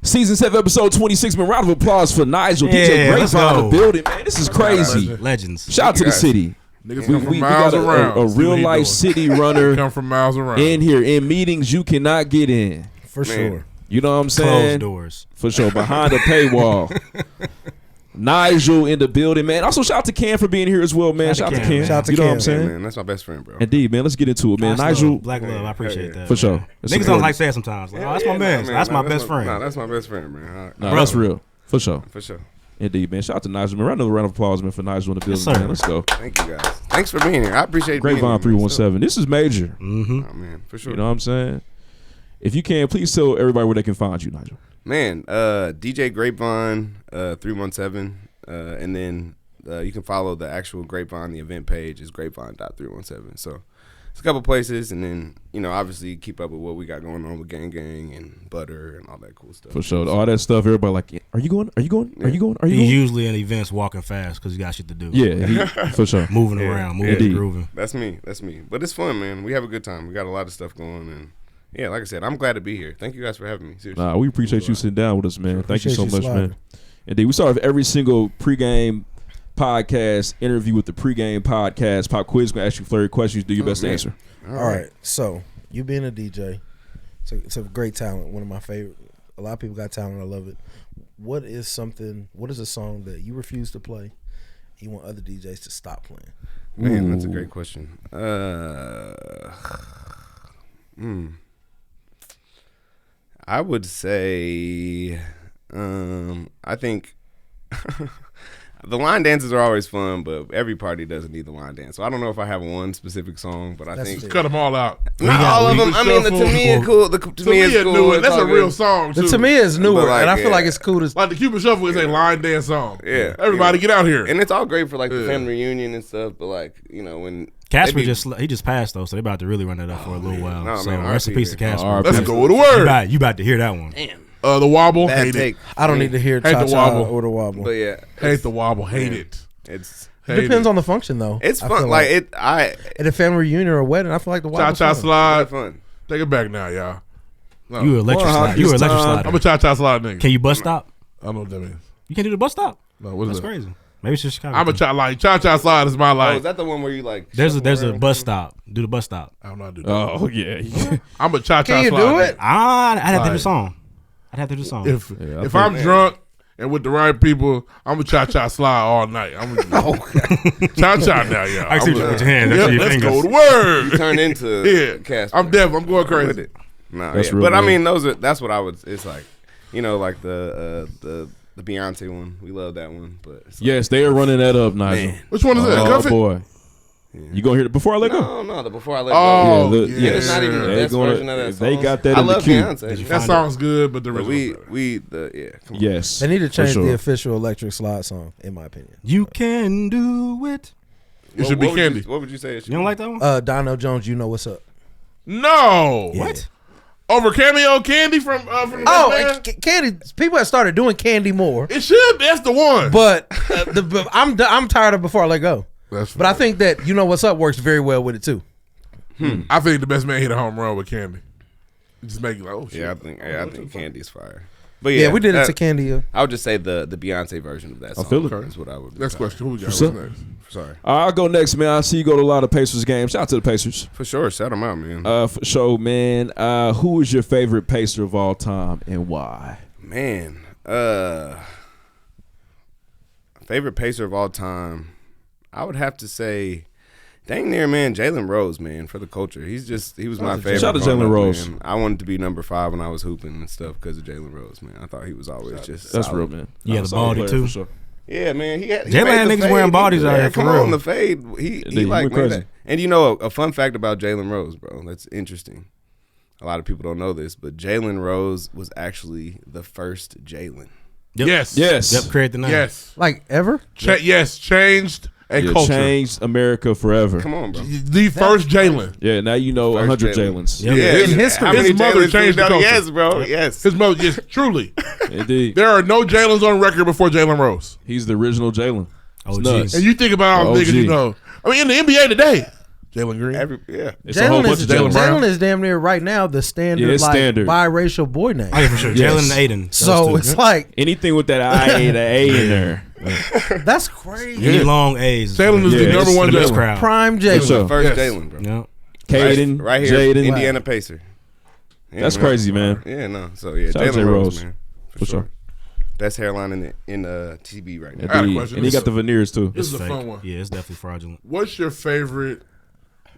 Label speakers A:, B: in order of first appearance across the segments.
A: Season 7, episode 26. Man, round of applause for Nigel. DJ Grapevine in the building, man. This is crazy.
B: Legends.
A: Shout out to the city.
C: We got
A: a real life city runner
C: come from miles around
A: in here. In meetings you cannot get in.
D: For sure.
A: You know what I'm saying?
B: Closed doors.
A: For sure. Behind the paywall. Nigel in the building, man. Also, shout out to Cam for being here as well, man. Shout out to Cam.
D: Shout out to
A: you know
D: Cam.
A: what I'm saying?
E: Man, that's my best friend, bro.
A: Indeed, man. Let's get into it, man. Nigel.
B: Black love. I appreciate that.
A: For sure.
B: Niggas don't like saying sometimes. Like, that's my man. That's my best friend.
E: Nah, that's my best friend, man.
A: No, that's real. For sure.
E: For sure.
A: Indeed, man. Shout out to Nigel, man. Another round of applause, man, for Nigel in the building,
B: Yes,
A: man. Let's go.
E: Thank you, guys. Thanks for being here. I appreciate being here.
A: Grapevine 317. This is major.
B: Mm-hmm.
E: Oh, man, for sure.
A: You know what I'm saying? If you can, please tell everybody where they can find you, Nigel.
E: Man, DJ Grapevine 317, and then you can follow the actual Grapevine. The event page is grapevine.317. So it's a couple places, and then obviously keep up with what we got going on with Gang Gang and Butter and all that cool stuff.
A: For sure, all that stuff. Everybody like, are you going? Are you going? Are you going? Are you
B: He's
A: going?
B: usually in events walking fast because he got shit to do.
A: Yeah, for sure.
B: Moving around, moving and grooving.
E: That's me. But it's fun, man. We have a good time. We got a lot of stuff going, and yeah, like I said, I'm glad to be here. Thank you guys for having me. Seriously.
A: Nah, we appreciate you sitting down with us, man. Thank you so much,
D: sliding.
A: man. Indeed, we start with every single pregame podcast interview with the pregame podcast pop quiz. Gonna ask you flurry questions. Do your best to answer.
D: All right. So you being a DJ, it's a great talent. One of my favorite. A lot of people got talent. I love it. What is a song that you refuse to play? You want other DJs to stop playing?
E: Man, that's a great question. I would say, I think the line dances are always fun, but every party doesn't need the line dance. So I don't know if I have one specific song, but I think
C: cut them all out.
E: Not all of them. I mean, the Tamia cool. The Tamia is cool.
C: That's a real song too.
D: The Tamia is newer, and I feel like it's cool to
C: like the Cuban Shuffle is a line dance song.
E: Yeah,
C: everybody get out here,
E: and it's all great for like the family reunion and stuff. But like when
B: Casper just passed though, so they about to really run it up for a little while.
E: No,
B: so
E: man,
B: rest in peace to Casper.
C: Let's go with the word.
B: You about to hear that one?
E: Damn.
C: The wobble,
E: Bad
C: hate
E: take.
C: it.
D: I don't need to hear
C: Hate the
D: cha-cha
C: wobble
D: or the wobble.
E: But yeah,
C: hate the wobble, hate it.
E: It's
D: It depends on the function though.
E: It's
D: I
E: fun.
D: feel
E: Like it.
D: at a family reunion or a wedding, I feel like the wobble.
C: Cha-cha slide.
E: Fun.
C: Take it back now, y'all. No.
B: You electric slide. You electric slide.
C: I'm a cha-cha slide nigga.
B: Can you bus stop?
C: I don't know what that means.
B: You can't do the bus stop.
C: No, what is
B: That's
C: that?
B: crazy. Maybe it's just Chicago.
C: I'm a cha-cha slide is my
E: Oh,
C: life.
E: is that the one where you like?
B: There's a bus stop. Do the bus stop.
C: I don't know how to do that.
A: Oh yeah.
C: I'm a cha-cha
D: Can you
C: slide.
D: do it?
B: I'd have to do the song. I'd have to do the song.
C: If I'm drunk and with the right people, I'm a cha-cha slide all night. I'm cha-cha now, y'all.
B: I see you with your hands.
C: Yep,
B: Your
C: let's
B: fingers.
C: go to word.
E: You turn into Casper.
C: I'm deaf. I'm going
E: with
C: crazy.
E: it. No,
A: That's
E: yeah.
A: real,
E: But I
A: man.
E: mean, that's what I would. It's like, like the Beyonce one. We love that one. But it's like,
A: Yes, they are running that up, Nigel.
E: Man.
C: Which one is that?
A: Oh
C: Cuff It?
A: boy. You gonna hear it before I let go?
E: No, the Before I Let
C: Oh,
E: Go.
C: yeah.
E: It's not even the
A: They
E: best
A: gonna-
E: version of that
A: they
E: song.
A: got that
E: I
A: in the
E: love
A: queue.
E: Beyonce.
C: That song's good, but the
E: But
C: original.
E: come on.
A: Yes.
D: They need to
A: for
D: change
A: sure.
D: the official electric slide song, in my opinion.
B: You can do it.
C: It should be Candy.
E: What would you say? It should
B: You don't
E: be?
B: like that one?
D: Dino Jones, you know what's up.
C: No.
B: What?
C: Over Cameo Candy from
D: Oh,
C: Batman?
D: Candy. People have started doing Candy more,
C: It should. That's the one.
D: but I'm tired of Before I Let Go.
C: That's
D: But I think that You Know What's Up works very well with it too.
C: I think the best man hit a home run with Candy. Just make you like, oh shit.
E: Yeah, I think Candy's fire. But
D: Yeah, we did it to Candy.
E: I would just say the Beyonce version of that song.
A: feel it.
E: Is what I would.
C: Next question. Who we got? What's
A: up?
C: next?
E: Sorry.
A: I'll go next, man. I see you go to a lot of Pacers games. Shout out to the Pacers.
E: For sure. Shout them out, man.
A: For sure, man. Who is your favorite Pacer of all time and why?
E: Man, favorite Pacer of all time, I would have to say, dang near, man, Jalen Rose, man, for the culture. He was my favorite.
A: Shout out to
E: growing
A: Jalen
E: up,
A: Rose.
E: man. I wanted to be number 5 when I was hooping and stuff because of Jalen Rose, man. I thought he was always just
A: That's
E: solid.
A: real, man.
B: Yeah, the
A: Solid
B: baldy,
A: player,
B: too.
A: for sure.
E: Yeah, man. He
B: Jalen
E: made
B: had
E: the
B: niggas
E: fade.
B: wearing bodies out here, for
E: come
B: real.
E: on, the fade. He
A: went
E: made
A: crazy.
E: that. And a fun fact about Jalen Rose, bro. That's interesting. A lot of people don't know this, but Jalen Rose was actually the first Jalen.
B: Yep.
C: Yes.
B: Yep, create the name.
C: Yes.
D: Like ever?
C: Yes. Changed a
A: Yeah,
C: culture.
A: changed America forever.
E: Come on, bro.
C: The first Jalen.
A: Yeah, now you know
E: First
A: 100
E: Jalen.
A: Jalen's.
B: Yep.
E: Yeah,
C: In
D: history.
E: How many
C: His mother
E: Jalen's
C: changed the
E: we know?
C: culture.
E: Yes, bro. Yes.
C: His mother, yes, truly.
A: Indeed.
C: There are no Jalen's on record before Jalen Rose.
A: He's the original Jalen.
B: Oh,
A: It's nuts.
B: jeez.
C: And you think about all the
A: OG.
C: niggas you know. I mean, in the NBA today, Jalen Green.
A: It's a whole bunch of Jalen Brown.
D: Jalen is damn near right now the standard
A: standard.
D: biracial boy name.
B: Oh yeah, for sure.
A: Yes.
B: Jalen and Aiden.
D: So it's like
A: anything with that I and A in there.
D: that's crazy.
B: Any long A's.
C: Jalen is the number one
B: Jalen.
C: Jalen.
D: Prime
E: He was the
D: Jalen.
E: first Jalen, bro.
B: Yeah.
A: Caden,
E: Right here,
A: Jaden.
E: Indiana Pacer. Yeah,
A: That's crazy, man.
E: Yeah, no. So yeah,
A: Shout out
E: Jalen
A: J.
E: Rose,
A: Rose.
E: man.
A: For sure.
E: Best hairline in TB right now.
C: I had a question.
A: And he got the veneers too.
C: This is a
B: Fake.
C: fun one.
B: Yeah, it's definitely fraudulent.
C: What's your favorite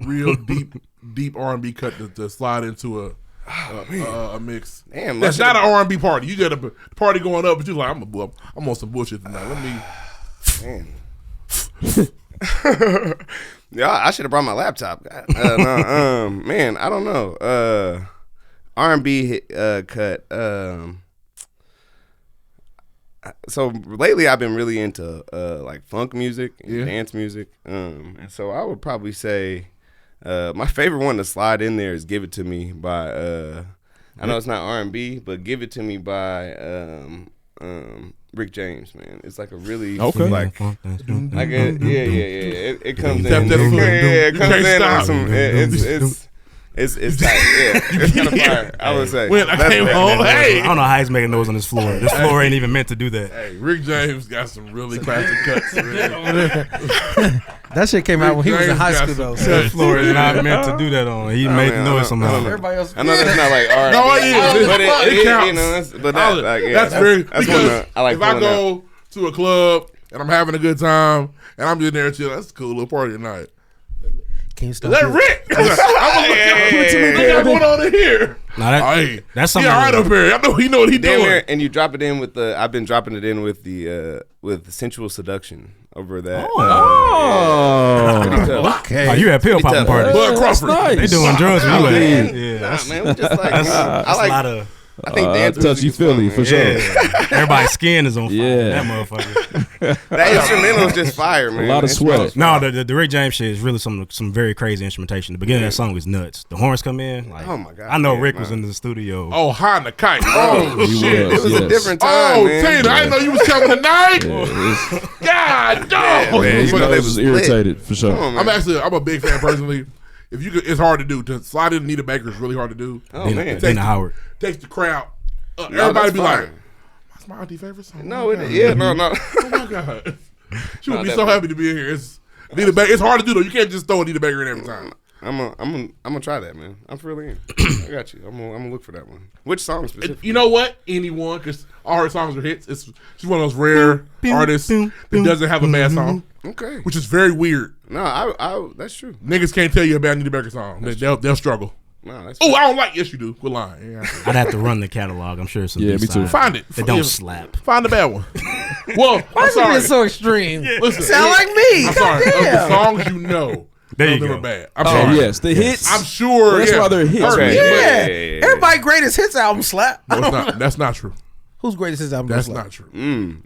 C: real deep R&B cut to slide into a mix?
E: Damn,
C: That's not an R&B party. You got a party going up, but you're like, I'm on some bullshit tonight. Let me.
E: Man. Yeah, I should have brought my laptop. No, man, I don't know. R&B cut. So lately, I've been really into like funk music and dance music, and so I would probably say my favorite one to slide in there is "Give It to Me" by. I know it's not R&B, but "Give It to Me" by Rick James. Man, it's like a really like it comes in. It comes in on some. It's tight, yeah. It's kind of fire, I would say.
C: When I came home,
B: I don't know how he's making noise on this floor. This floor ain't even meant to do that.
C: Hey, Rick James got some really classic cuts. Man.
D: That shit came out when he was in high school though. So
B: This floor is not meant to do that on. He made the noise somehow.
D: everybody else.
E: I know that's not like R&B.
C: No, it is.
E: But
C: It counts.
E: you know,
C: That's very
E: that's
C: because
E: one I like.
C: if I go to a club and I'm having a good time and I'm just there chilling, that's a cool little party tonight.
D: Can you
C: Is
D: stop
C: that
D: it?
C: Rick? What got going on in here?
B: Nah,
C: Hey,
B: that's
C: he
B: something.
C: all right up here. I know he know what he
E: Damn
C: doing.
E: near, and you drop it in with the. I've been dropping it in with the sensual seduction over that. Pretty tough.
B: Oh, you at pill popping
E: tough.
B: parties.
C: Bud Crawford.
A: Nice.
B: They doing drugs for you at. Yeah,
E: Nah,
B: that's,
E: man, we just like
B: that's
E: I
B: a
E: like.
B: lot of.
E: I think dance music
A: touchy
E: is fun,
A: Philly
E: man.
A: for sure.
B: Yeah. Everybody's skin is on fire.
A: Yeah.
B: That motherfucker.
E: That instrumental is just fire, man.
A: A lot of sweat.
B: No, the Rick James shit is really some very crazy instrumentation. The beginning of that song was nuts. The horns come in. Like,
E: Oh my God,
B: I know
E: yeah,
B: Rick
E: man.
B: was in the studio.
C: Oh, high in the kite. Oh,
A: He
C: shit.
A: was.
E: It was a
A: Yes.
E: different time,
C: Oh,
E: man.
C: Tina, I didn't know you was coming tonight. God, dog.
E: man, you know
A: I
E: they
A: was
E: was
A: irritated for sure.
E: Come on, man.
C: I'm a big fan personally. If you could, it's hard to do. To slide in Anita Baker is really hard to do.
E: Oh man.
B: Dana Howard.
C: Takes the crowd. Everybody
E: that's
C: be
E: fine.
C: like, "That's my auntie favorite song."
E: No,
C: Oh my God.
E: no.
C: Oh my God, she would
E: No,
C: be
E: that
C: so
E: one.
C: happy to be in here. It's Anita Baker. It's hard to do though. You can't just throw Anita Baker in every time.
E: I'm gonna try that, man. I'm really in. I got you. I'm gonna look for that one. Which song specifically?
C: You know what? Anyone, because all her songs are hits. She's one of those rare artists that doesn't have a bad song,
E: Okay.
C: which is very weird.
E: No, I that's true.
C: Niggas can't tell you a bad Anita Baker song. They'll struggle.
E: No, that's
C: Oh, I don't like. Yes, you do. Quit lying. Yeah,
B: I'd have to run the catalog. I'm sure some
A: Yeah, me
B: B-sides
A: too.
C: find it.
B: that don't slap.
C: Find the bad one. Well,
D: Why
C: I'm
D: is it
C: sorry.
D: being so extreme?
C: Listen,
D: Sound like me.
C: I'm sorry. Of the
D: Goddamn.
C: songs you know,
B: There
C: none
B: you
C: of them
B: go.
C: are bad. I'm
A: Oh
C: sorry.
A: yes, the hits.
C: I'm sure.
A: That's
C: yeah.
A: why they're hits.
E: Okay.
D: Yeah. Everybody greatest hits album slap.
C: No, it's not. That's not true.
D: Who's greatest hits album?
C: That's
D: slap?
C: not true.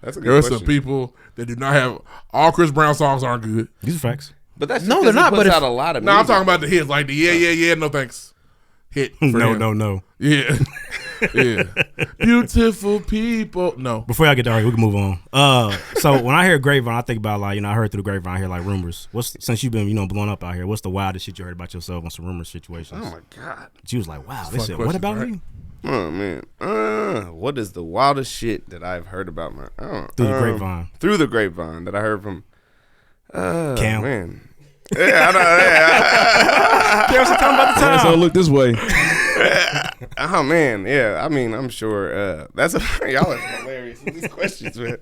E: That's a good
C: There are
E: question.
C: some people that do not have all Chris Brown songs aren't good.
B: These are facts.
E: But that's
D: No,
E: just
D: they're
E: 'cause he
D: not,
E: puts
D: but if-
E: out a lot of
C: No, I'm
E: music.
C: talking about the hits, like the yeah, no thanks. Hit. For him.
B: No.
C: Yeah. Yeah. Beautiful people. No.
B: Before y'all get to argue, we can move on. So when I hear Grapevine, I think about like, I heard through the Grapevine, I hear like rumors. Since you've been, blowing up out here, what's the wildest shit you heard about yourself on some rumor situations?
E: Oh my God.
B: She was like, wow, they
C: Fun
B: said,
C: questions,
B: what about
C: right?
B: me?
E: Oh man. What is the wildest shit that I've heard about my
B: Through the Grapevine.
E: Through the grapevine that I heard from
B: Cam.
E: man. Yeah, I know. Yeah.
B: Cam's talking about the
A: So
B: time.
A: look this way.
E: Oh man, yeah. I mean, I'm sure that's y'all are hilarious with these questions, man.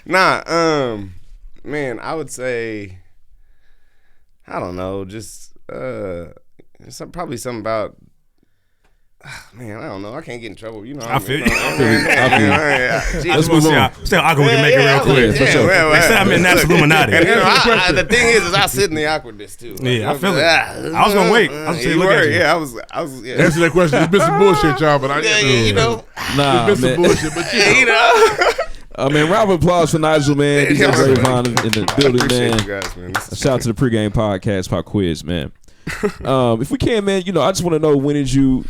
E: Nah, man, I would say I don't know, just probably something about man, I don't know. I can't get in trouble.
B: I feel you.
A: Let's move on.
B: Still awkward, we can make it real clear.
A: for sure.
B: They said I'm in Nazi Illuminati.
E: And the thing is I sit in the awkwardness too.
B: Yeah, I feel it. I was gonna wait. I was
E: You
B: gonna look at
E: were,
B: you.
E: yeah, I was. Yeah,
C: Answer that question. It's been some bullshit, y'all, but I
E: you know,
A: Nah,
C: It's been some
A: man.
C: bullshit, but
E: you know.
A: Man, round of applause for Nigel, man. DJ Grapevine in the building,
E: Appreciate
A: man.
E: you guys, man. This is
A: Shout out to the pregame podcast, pop quiz, man. If we can, man, I just want to know when did you?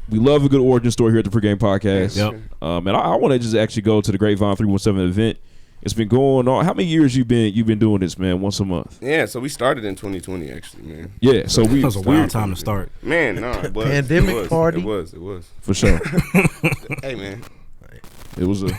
A: We love a good origin story here at the pregame podcast.
B: Yep.
A: And I want to just actually go to the Grapevine 317 event It's been going on. How many years you been doing this, man? Once a month.
E: Yeah, so we started in 2020, actually, man.
A: Yeah, so
B: That was a wild time to start.
E: Man, no, it was.
D: Pandemic party.
E: It was.
A: For sure.
E: Hey, man.
A: It was a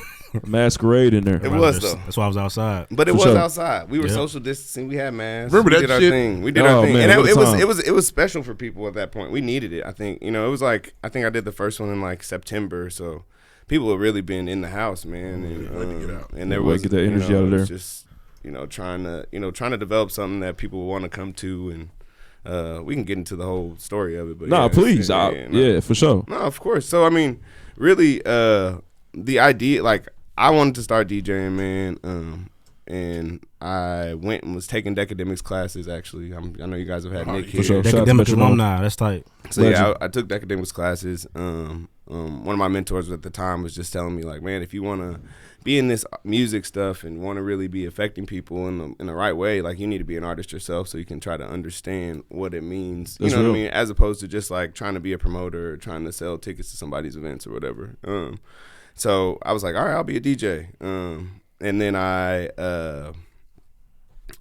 A: masquerade in there.
E: It was, though.
B: That's why I was outside.
E: But it
A: For
E: was
A: sure.
E: outside. We were social distancing. We had masks.
C: Remember
E: we
C: that
E: did our
C: shit?
E: thing. We did our thing.
A: Man,
E: And
A: what a time.
E: it was special for people at that point. We needed it. I think, it was like, I think I did the first one in like September. So people have really been in the house, man. And there was,
A: get that energy out of
E: it was
A: there.
E: just, trying to develop something that people would want to come to. And we can get into the whole story of it. But
A: Nah, please. Yeah, for sure.
E: No, of course. So, I mean, really, the idea, like, I wanted to start DJing, man, and I went and was taking Decademics classes, actually. I know you guys have had Nick here.
A: For sure. Shout out to
B: Academic
A: Metronome.
B: alumni. That's tight.
E: So, yeah, I took Decademics classes. One of my mentors at the time was just telling me, like, man, if you want to be in this music stuff and want to really be affecting people in the right way, like, you need to be an artist yourself so you can try to understand what it means. You know what I mean? As opposed to just, like, trying to be a promoter or trying to sell tickets to somebody's events or whatever. So I was like, all right, I'll be a DJ. And then I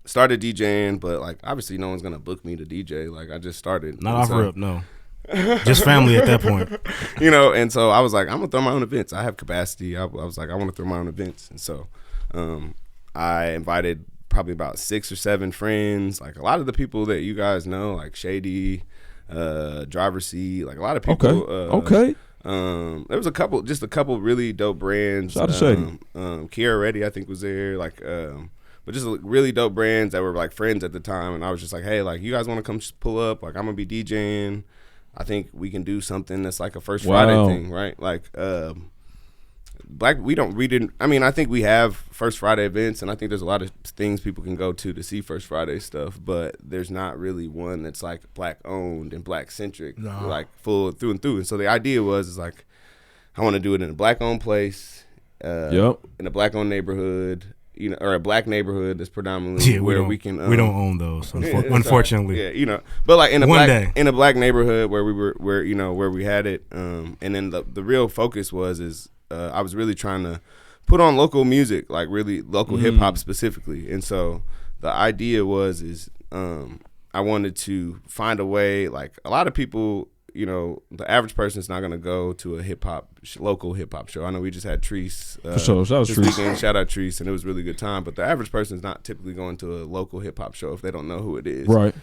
E: started DJing, but like obviously no one's gonna book me to DJ. Like I just started.
B: Not offer up, no. Just family at that point.
E: And so I was like, I'm gonna throw my own events. I have capacity. I was like, I want to throw my own events. And so I invited probably about 6 or 7 friends, like a lot of the people that you guys know, like Shady, Driver C, like a lot of people.
A: Okay.
E: There was a couple really dope brands.
A: Shout out to Shady.
E: Kiera Reddy, I think, was there. Like, but just really dope brands that were like friends at the time. And I was just like, hey, like, you guys want to come pull up? Like, I'm gonna be DJing. I think we can do something that's like a First Friday thing, right? Like, I think we have First Friday events, and I think there's a lot of things people can go to see First Friday stuff, but there's not really one that's like Black owned and Black centric, like full through and through. And so the idea is like, I want to do it in a Black owned place, in a Black owned neighborhood, or a Black neighborhood that's predominantly where we can.
B: We don't own those, unfortunately.
E: Yeah, but like in
B: a
E: Black neighborhood where we had it, and then the real focus is. I was really trying to put on local music, like really local hip hop specifically. And so the idea is I wanted to find a way, like a lot of people, the average person is not going to go to a local hip hop show. I know we just had Treese.
A: For sure. Shout out
E: this
A: Treese.
E: weekend. Shout out Treese, and it was a really good time. But the average person is not typically going to a local hip hop show if they don't know who it is.
A: Right.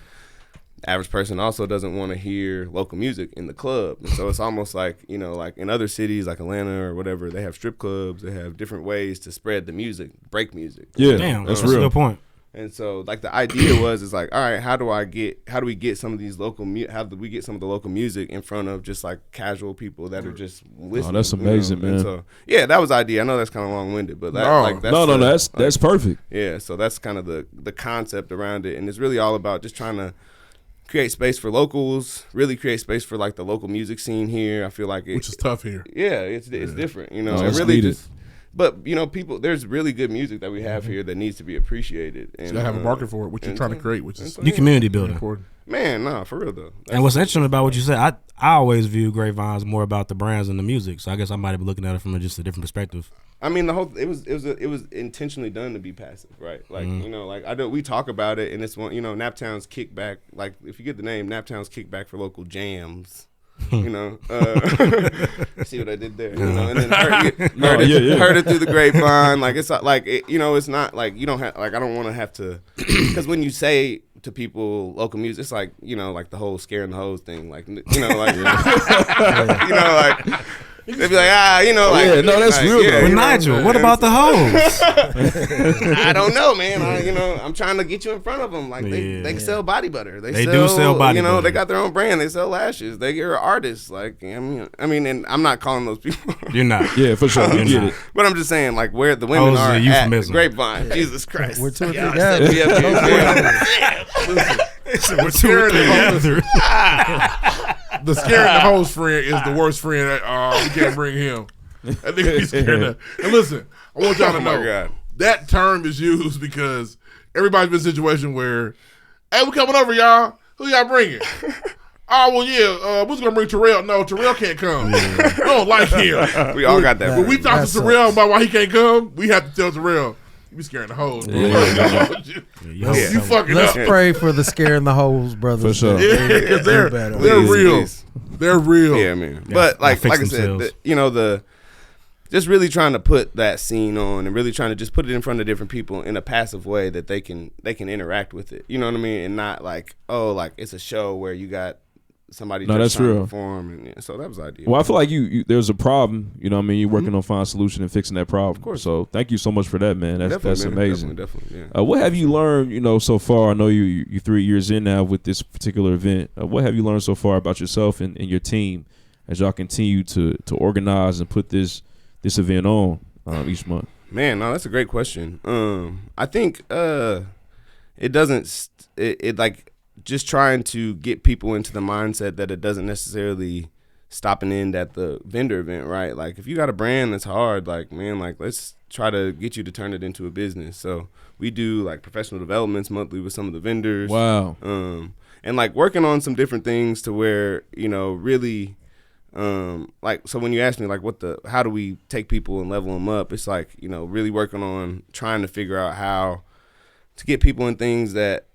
E: Average person also doesn't want to hear local music in the club. And so it's almost like, like in other cities like Atlanta or whatever, they have strip clubs, they have different ways to spread the music, break music.
A: Yeah,
B: damn,
A: that's
B: real.
A: real.
B: A good point.
E: And so like the idea is like, all right, how do we get some of these how do we get some of the local music in front of just like casual people that are just listening?
A: Oh, that's amazing, man.
E: And so yeah, that was the idea. I know that's kind of long winded, but
A: that's perfect.
E: Yeah, so that's kind of the concept around it, and it's really all about just trying to create space for locals, really create space for like the local music scene here. I feel like
C: which is tough here.
E: Yeah, it's different,
A: No,
E: and
A: it's
E: really
A: needed.
E: but people, there's really good music that we have here that needs to be appreciated. And
C: you gotta have a market for it, which you're trying to create, which is
B: New community building.
C: important.
E: Man, nah, for real though.
B: And what's interesting about what you said, I always view Grapevine as more about the brands than the music. So I guess I might have been looking at it from just a different perspective.
E: I mean, it was intentionally done to be passive, right? Like we talk about it, and it's one, Naptown's kickback. Like if you get the name, Naptown's kickback for local jams. See what I did there, and then heard it through the grapevine. Like it's like it's not like you don't have like I don't want to have to, because when you say to people local music, it's like like the whole scaring the hoes thing, like they'd be like,
A: yeah, no, that's real.
E: Yeah,
B: But Nigel, what about the hoes?
E: I don't know, man. I'm trying to get you in front of them. Like they sell body butter. They
B: do sell body butter.
E: They got their own brand. They sell lashes. They're artists. Like I mean, and I'm not calling those people.
B: You're not.
A: Yeah, for sure. You get it.
E: But I'm just saying, like where the women
B: Hoes
E: are
B: is a
E: at the
B: euphemism.
E: Grapevine. Jesus Christ.
D: We're 2 or 3
E: Y'all
D: guys.
E: set me up here.
C: We're scaring the hoes. The scaring the hoes friend is the worst friend. We can't bring him. I think he's scared of. And listen, I want y'all to know
E: God.
C: that term is used because everybody's been in a situation where, hey, we coming over, y'all. Who y'all bringing? Oh, well, yeah, we're going to bring Terrell. No, Terrell can't come. We don't like him.
E: We all got that.
C: When we talk to Terrell about why he can't come, we have to tell Terrell, You be scaring the hoes, bro.
B: You
C: fucking
D: Let's
C: up.
D: pray for the scaring the hoes, brothers.
A: For sure.
C: Yeah, they're
D: better.
C: real.
E: Please.
C: They're real.
E: Yeah, man. But like I said, just really trying to put that scene on and really trying to just put it in front of different people in a passive way that they can interact with it. You know what I mean? And not like, oh, like it's a show where you got somebody just trying to perform. And so that was the idea.
A: Well, I feel like you there's a problem. You know what I mean? You're working on finding a solution and fixing that problem. Of course. So thank you so much for that, man. That's amazing.
E: Definitely, yeah.
A: What have you learned, so far? I know you 3 years in now with this particular event. What have you learned so far about yourself and your team as y'all continue to organize and put this event on each month?
E: Man, no, that's a great question. I think it doesn't like just trying to get people into the mindset that it doesn't necessarily stop and end at the vendor event, right? Like if you got a brand that's hard, like, man, like let's try to get you to turn it into a business. So we do like professional developments monthly with some of the vendors.
A: Wow.
E: And like working on some different things to where, really like, so when you ask me like how do we take people and level them up, it's like, really working on trying to figure out how to get people in things that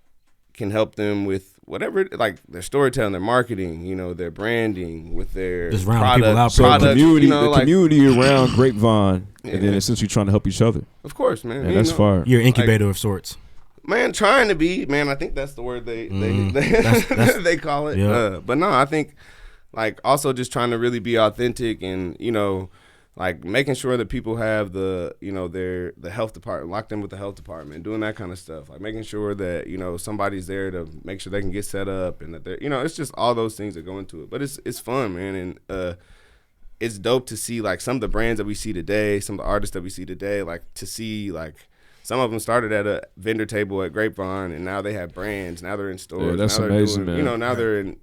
E: can help them with whatever, like their storytelling, their marketing, their branding, with their
B: just round people out.
A: So community, the
E: like,
A: community around Grapevine, and then essentially trying to help each other.
E: Of course, man.
A: And that's fire.
B: You're an incubator of sorts.
E: Man, trying to be, man. I think that's the word they they call it.
B: Yeah.
E: But no, I think like also just trying to really be authentic and like making sure that people have the the health department, locked in with the health department, doing that kind of stuff. Like making sure that somebody's there to make sure they can get set up and that they're it's just all those things that go into it. But it's fun, man, and it's dope to see like some of the brands that we see today, some of the artists that we see today, like to see like. Some of them started at a vendor table at Grapevine, and now they have brands. Now they're in stores.
A: Yeah, that's
E: now
A: amazing,
E: doing,
A: man.
E: Now they're in,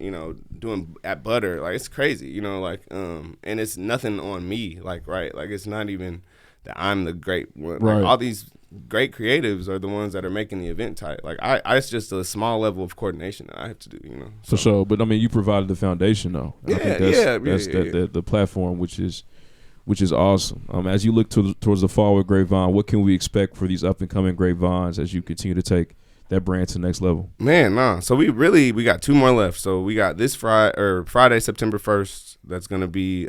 E: doing at Butter. Like it's crazy, and it's nothing on me. Like right, like it's not even that I'm the great one.
A: Right.
E: Like, all these great creatives are the ones that are making the event tight. Like it's just a small level of coordination that I have to do.
A: For sure, but I mean, you provided the foundation though. And I think that's the platform, which is awesome. As you look towards the fall with Grapevine, what can we expect for these up and coming Grapevines as you continue to take that brand to the next level?
E: Man, nah. So we got 2 more left. So we got this Friday, September 1st. That's gonna be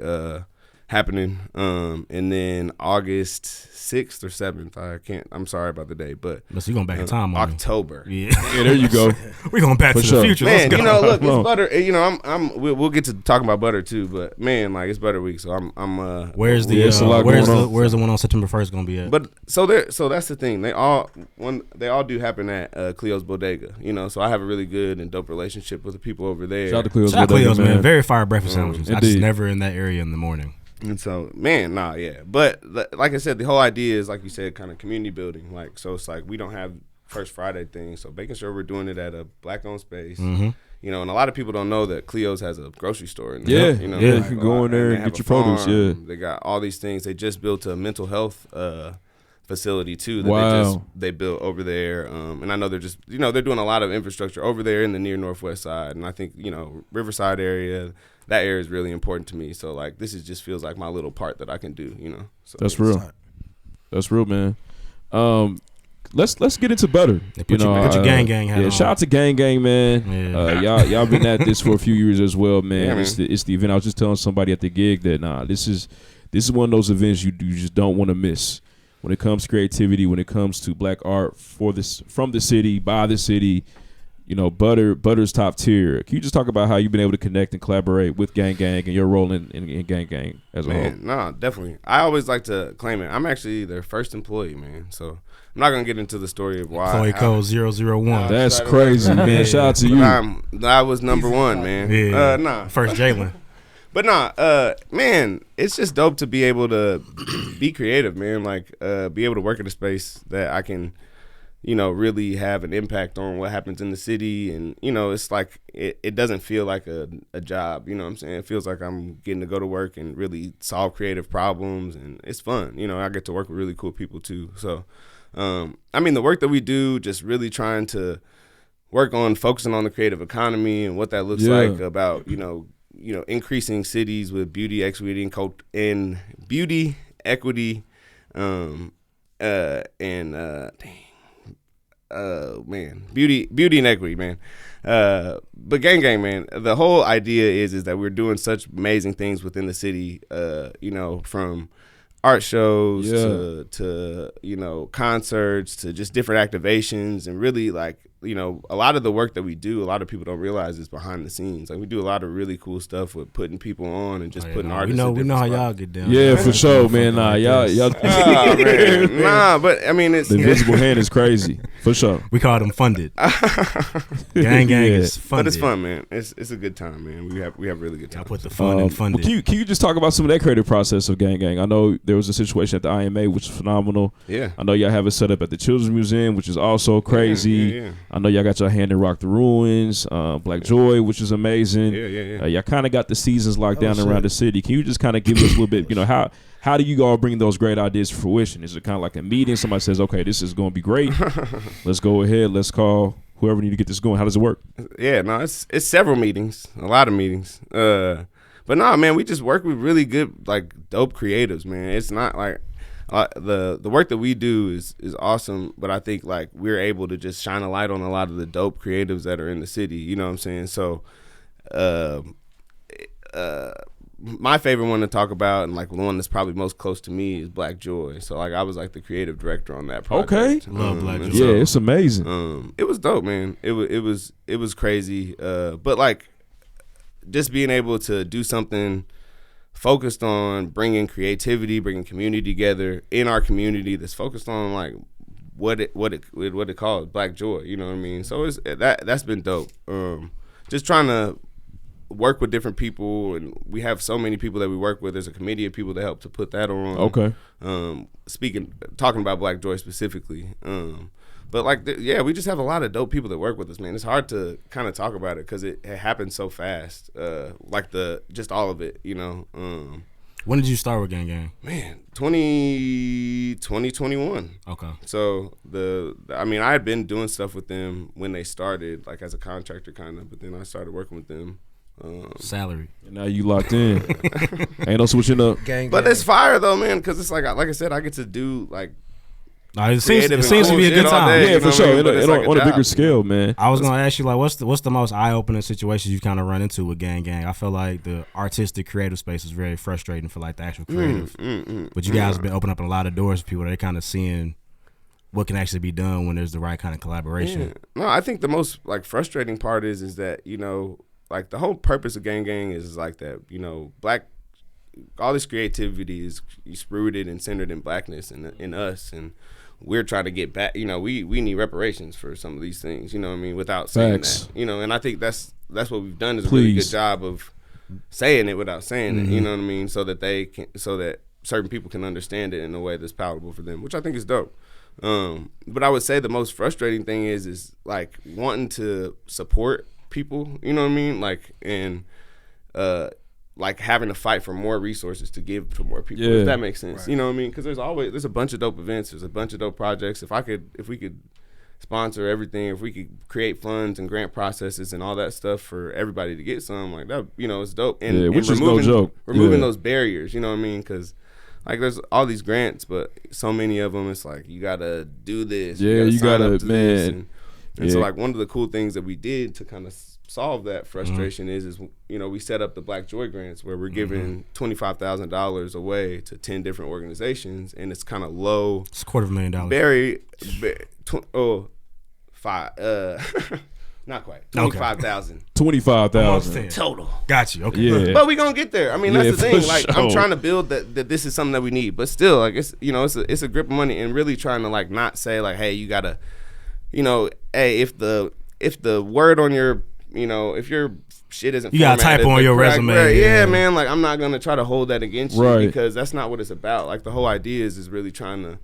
E: happening. And then August 6th or 7th. I'm sorry about the day, but
B: so you're going back in time,
E: October.
B: Yeah.
A: Yeah, there you go.
B: We're going back to the future.
E: Man,
B: Let's go.
E: look, it's Butter. We'll get to talking about Butter too, but man, like it's Butter week, so I'm
B: where's the one on September 1st going to be at?
E: But so that's the thing. They all do happen at Cleo's Bodega, so I have a really good and dope relationship with the people over there.
A: Shout out to Cleo's
B: Shout out
A: Bodega,
B: Cleo's, man. Very fire breakfast sandwiches. I
A: Indeed.
B: just never in that area in the morning.
E: And so, man, nah, yeah. But like I said, the whole idea is, like you said, kind of community building. Like, so it's like we don't have First Friday thing. So making sure we're doing it at a black-owned space.
B: Mm-hmm.
E: And a lot of people don't know that Cleo's has a grocery store in
A: there.
E: there.
A: You can go in there and get your produce. Yeah,
E: they got all these things. They just built a mental health facility too that they built over there. And I know they're just they're doing a lot of infrastructure over there in the near northwest side. And I think Riverside area. That area is really important to me. So like this just feels like my little part that I can do. So
A: that's real. That's real, man. Let's get into Butter.
B: Put your gang hat on.
A: Shout out to Gang, man.
B: Yeah.
A: Y'all been at this for a few years as well, man.
E: Yeah, man.
A: It's the event. I was just telling somebody at the gig that this is one of those events you just don't want to miss. When it comes to creativity, when it comes to black art from the city, by the city, Butter's top tier. Can you just talk about how you've been able to connect and collaborate with Gang and your role in Gang as a whole?
E: No, definitely. I always like to claim it. I'm actually their first employee, man. So I'm not gonna get into the story of why.
B: Employee code 001.
A: That's crazy, man. Shout out to you.
E: I was number one, man.
B: Yeah. First Jalen.
E: But man, it's just dope to be able to be creative, man. Like, be able to work in a space that I can, really have an impact on what happens in the city. And, it's like, it doesn't feel like a job, you know what I'm saying? It feels like I'm getting to go to work and really solve creative problems. And it's fun. I get to work with really cool people too. So, the work that we do, just really trying to work on focusing on the creative economy and what that looks like about, increasing cities with beauty, equity, and beauty, equity, beauty and equity, man. But gang, man, the whole idea is that we're doing such amazing things within the city, from art shows to concerts to just different activations, and really a lot of the work that we do, a lot of people don't realize is behind the scenes. Like we do a lot of really cool stuff with putting people on and just putting artists.
B: We know how y'all get down.
A: Yeah, for sure, man. Y'all.
E: Man. Nah, but I mean, it's
A: the invisible hand is crazy for sure.
B: We call them funded. Gang is funded.
E: But it's fun, man. It's a good time, man. We have really good time.
B: I put the fun in funded.
A: Well, can you just talk about some of that creative process of gang? I know there was a situation at the IMA which is phenomenal.
E: Yeah.
A: I know y'all have it set up at the Children's Museum, which is also crazy.
E: Yeah.
A: I know y'all got your hand in Rock the Ruins, Black Joy, which is amazing.
E: Yeah.
A: Y'all kind of got the seasons locked down around the city. Can you just kind of give us a little bit, how do you all bring those great ideas to fruition? Is it kind of like a meeting? Somebody says, okay, this is going to be great. Let's go ahead. Let's call whoever need to get this going. How does it work?
E: Yeah, no, it's several meetings, a lot of meetings. But no, man, we just work with really good, dope creatives, man. It's not like the work that we do is awesome, but I think we're able to just shine a light on a lot of the dope creatives that are in the city. You know what I'm saying? So, my favorite one to talk about, and the one that's probably most close to me, is Black Joy. So I was the creative director on that project.
A: Okay,
B: love Black Joy.
A: Yeah, it's amazing.
E: It was dope, man. It was crazy. But just being able to do something focused on bringing creativity, bringing community together in our community, that's focused on what it calls Black Joy. You know what I mean? So that's been dope. Just trying to work with different people, and we have so many people that we work with. There's a committee of people that help to put that on.
A: Okay.
E: Talking about Black Joy specifically. But we just have a lot of dope people that work with us, man. It's hard to kind of talk about it because it happens so fast. Just all of it,
B: When did you start with Gang?
E: Man, 2021.
B: Okay.
E: So I had been doing stuff with them when they started, as a contractor kind of, but then I started working with them.
B: Salary.
A: And now you locked in. Ain't no switching up.
D: Gang.
E: But it's fire though, man, because it's like I said, I get to do
B: it seems to be a good time.
E: Day,
A: yeah, for sure. On a bigger
E: job.
A: scale, man.
B: I was gonna ask you what's the most eye-opening situations you kind of run into with Gang? I feel like the artistic creative space is very frustrating for the actual creative. But you guys have been opening up a lot of doors for people. They're kind of seeing what can actually be done when there's the right kind of collaboration.
E: Yeah. No, I think the most frustrating part is that the whole purpose of Gang is that black, all this creativity is rooted and centered in blackness and in us, and we're trying to get back. We need reparations for some of these things. You know what I mean? Without saying
A: Facts.
E: that, and I think that's what we've done is a really good job of saying it without saying it. You know what I mean? So that certain people can understand it in a way that's palatable for them, which I think is dope. But I would say the most frustrating thing is wanting to support people, you know what I mean? Having to fight for more resources to give to more people, if that makes sense. Right. You know what I mean? Because there's a bunch of dope events, there's a bunch of dope projects. If we could sponsor everything, if we could create funds and grant processes and all that stuff for everybody to get some, that, it's dope. And,
A: which
E: and
A: is no joke.
E: Removing those barriers, you know what I mean? Because there's all these grants, but so many of them, it's you gotta do this.
A: Yeah, you gotta man.
E: And so one of the cool things that we did to kind of solve that frustration is we set up the Black Joy grants where we're giving $25,000 away to 10 different organizations, and it's kind of low.
B: It's $250,000.
E: Not quite. 25,000.
A: 25,000
B: total. Got you. Okay.
A: Yeah.
E: But we gonna get there. I mean, that's the thing.
A: For sure.
E: I'm trying to build that this is something that we need, but still, it's a grip of money, and really trying to not say hey, you gotta, hey, if the word on your, if your shit isn't,
B: you gotta type on your resume.
E: Right, yeah, man. I'm not gonna try to hold that against you,
A: right,
E: because that's not what it's about. The whole idea is really trying to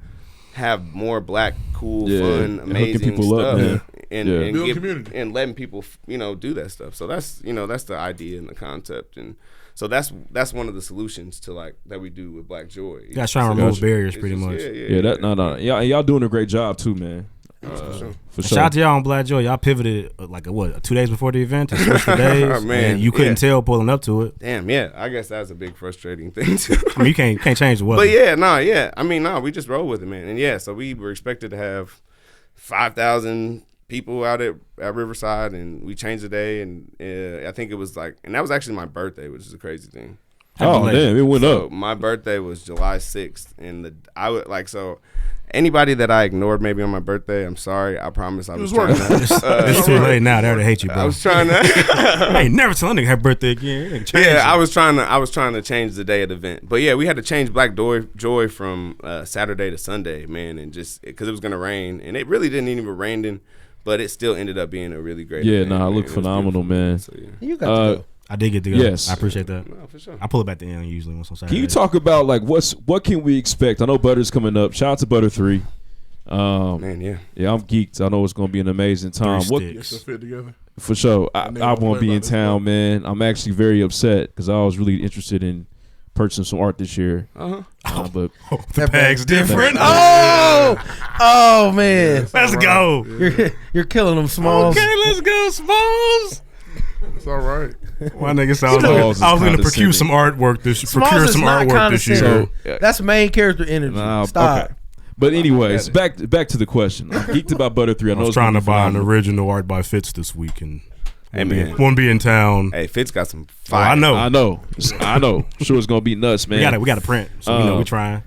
E: have more black, cool, fun, amazing stuff, and
C: build community,
E: and letting people, do that stuff. So that's the idea and the concept, and so that's one of the solutions to that we do with Black Joy.
B: You guys trying to remove barriers, pretty much.
E: Yeah.
A: Y'all doing a great job too, man. For
B: Shout
A: sure.
B: out to y'all on Black Joy. Y'all pivoted 2 days before the event to switch the days.
E: Man,
B: and you couldn't tell pulling up to it.
E: Damn, yeah. I guess that's a big frustrating thing too.
B: I mean, you can't change the weather.
E: But yeah. I mean, we just roll with it, man. And yeah, so we were expected to have 5,000 people out at Riverside, and we changed the day, and I think it was and that was actually my birthday, which is a crazy thing.
A: Oh damn, it went up.
E: My birthday was July 6th, and anybody that I ignored maybe on my birthday, I'm sorry. I promise I was trying to.
B: It's too late now. They already hate you, bro.
E: I was trying to.
B: I ain't never tell a nigga happy birthday again.
E: I was trying to change the day of the event, but yeah, we had to change Black Joy from Saturday to Sunday, man, and just because it was gonna rain, and it really didn't even rain, but it still ended up being a really great.
A: Yeah,
E: event,
A: it
E: man.
A: looked phenomenal, man.
E: So, yeah.
D: You got to go.
B: I did get to go.
A: Yes.
B: I appreciate that.
E: No, for sure.
B: I pull it back to the end usually once on Saturday.
A: Can you talk about what can we expect? I know Butter's coming up. Shout out to Butter 3.
E: Man, yeah.
A: Yeah, I'm geeked. I know it's gonna be an amazing time.
B: Three sticks.
C: Get the fit together.
A: For sure. I
C: they don't
A: won't
C: play
A: be in
C: about this
A: town,
C: stuff.
A: man. I'm actually very upset because I was really interested in purchasing some art this year. But
B: The bag's different.
D: Oh man,
B: Let's go.
D: you're killing them, Smalls.
B: Okay, let's go, Smalls.
C: It's all right.
B: My nigga, so I was
A: Smalls is
B: going to procure
A: condescending.
B: some artwork this
D: Smalls
B: procure
D: is
B: some
D: not
B: artwork this year.
D: condescending.
A: So,
D: That's main character energy. Stop.
A: Okay. But anyways, back to the question. I'm geeked about Butter 3. I know
B: I was
A: it's
B: trying
A: gonna
B: to
A: be
B: buy an
A: phenomenal.
B: original art by Fitz this week and
E: Hey, man.
B: won't be in town.
E: Hey, Fitz got some
B: Oh,
E: fire.
B: I know.
A: I know. Sure, it's gonna be nuts, man.
B: We got to print. So we're trying.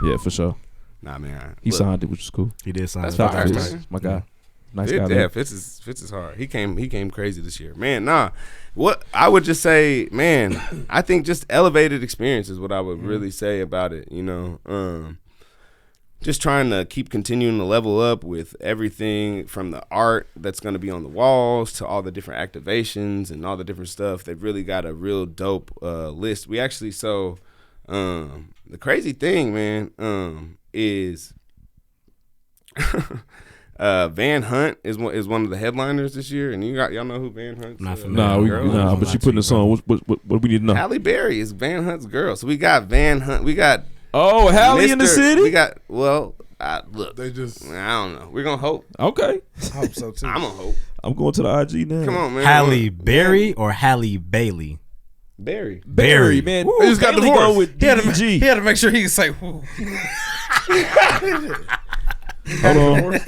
A: Yeah, for sure.
E: Nah, man.
A: He
E: Look,
A: signed it, which is cool.
B: He did sign.
E: That's
B: it.
A: Shout out to
E: fire,
A: Fitz,
E: man.
A: my guy. Nice guy.
E: Yeah,
A: man.
E: Fitz is hard. He came crazy this year, man. Nah, what I would just say, man, I think just elevated experience is what I would really say about it. You know, just trying to keep continuing to level up with everything from the art that's going to be on the walls to all the different activations and all the different stuff. They've really got a real dope list. We actually the crazy thing, man, is. Van Hunt is one of the headliners this year, and y'all know who Van Hunt is?
B: Not familiar.
A: But you putting this on. What we need to know?
E: Halle Berry is Van Hunt's girl. So we got Van Hunt. We got
A: Halle in the city.
E: We got look.
C: They just
E: I don't know. We're gonna hope.
A: Okay,
D: I hope so too.
E: I'm gonna hope.
A: I'm going to the IG now.
E: Come on, man.
B: Halle Berry or Halle Bailey?
E: Berry.
A: Barry, man.
C: They just got
A: Bailey
C: divorced.
A: going with
D: He had,
A: DDG.
D: to make sure he could say, "Whoa."
A: Hold on.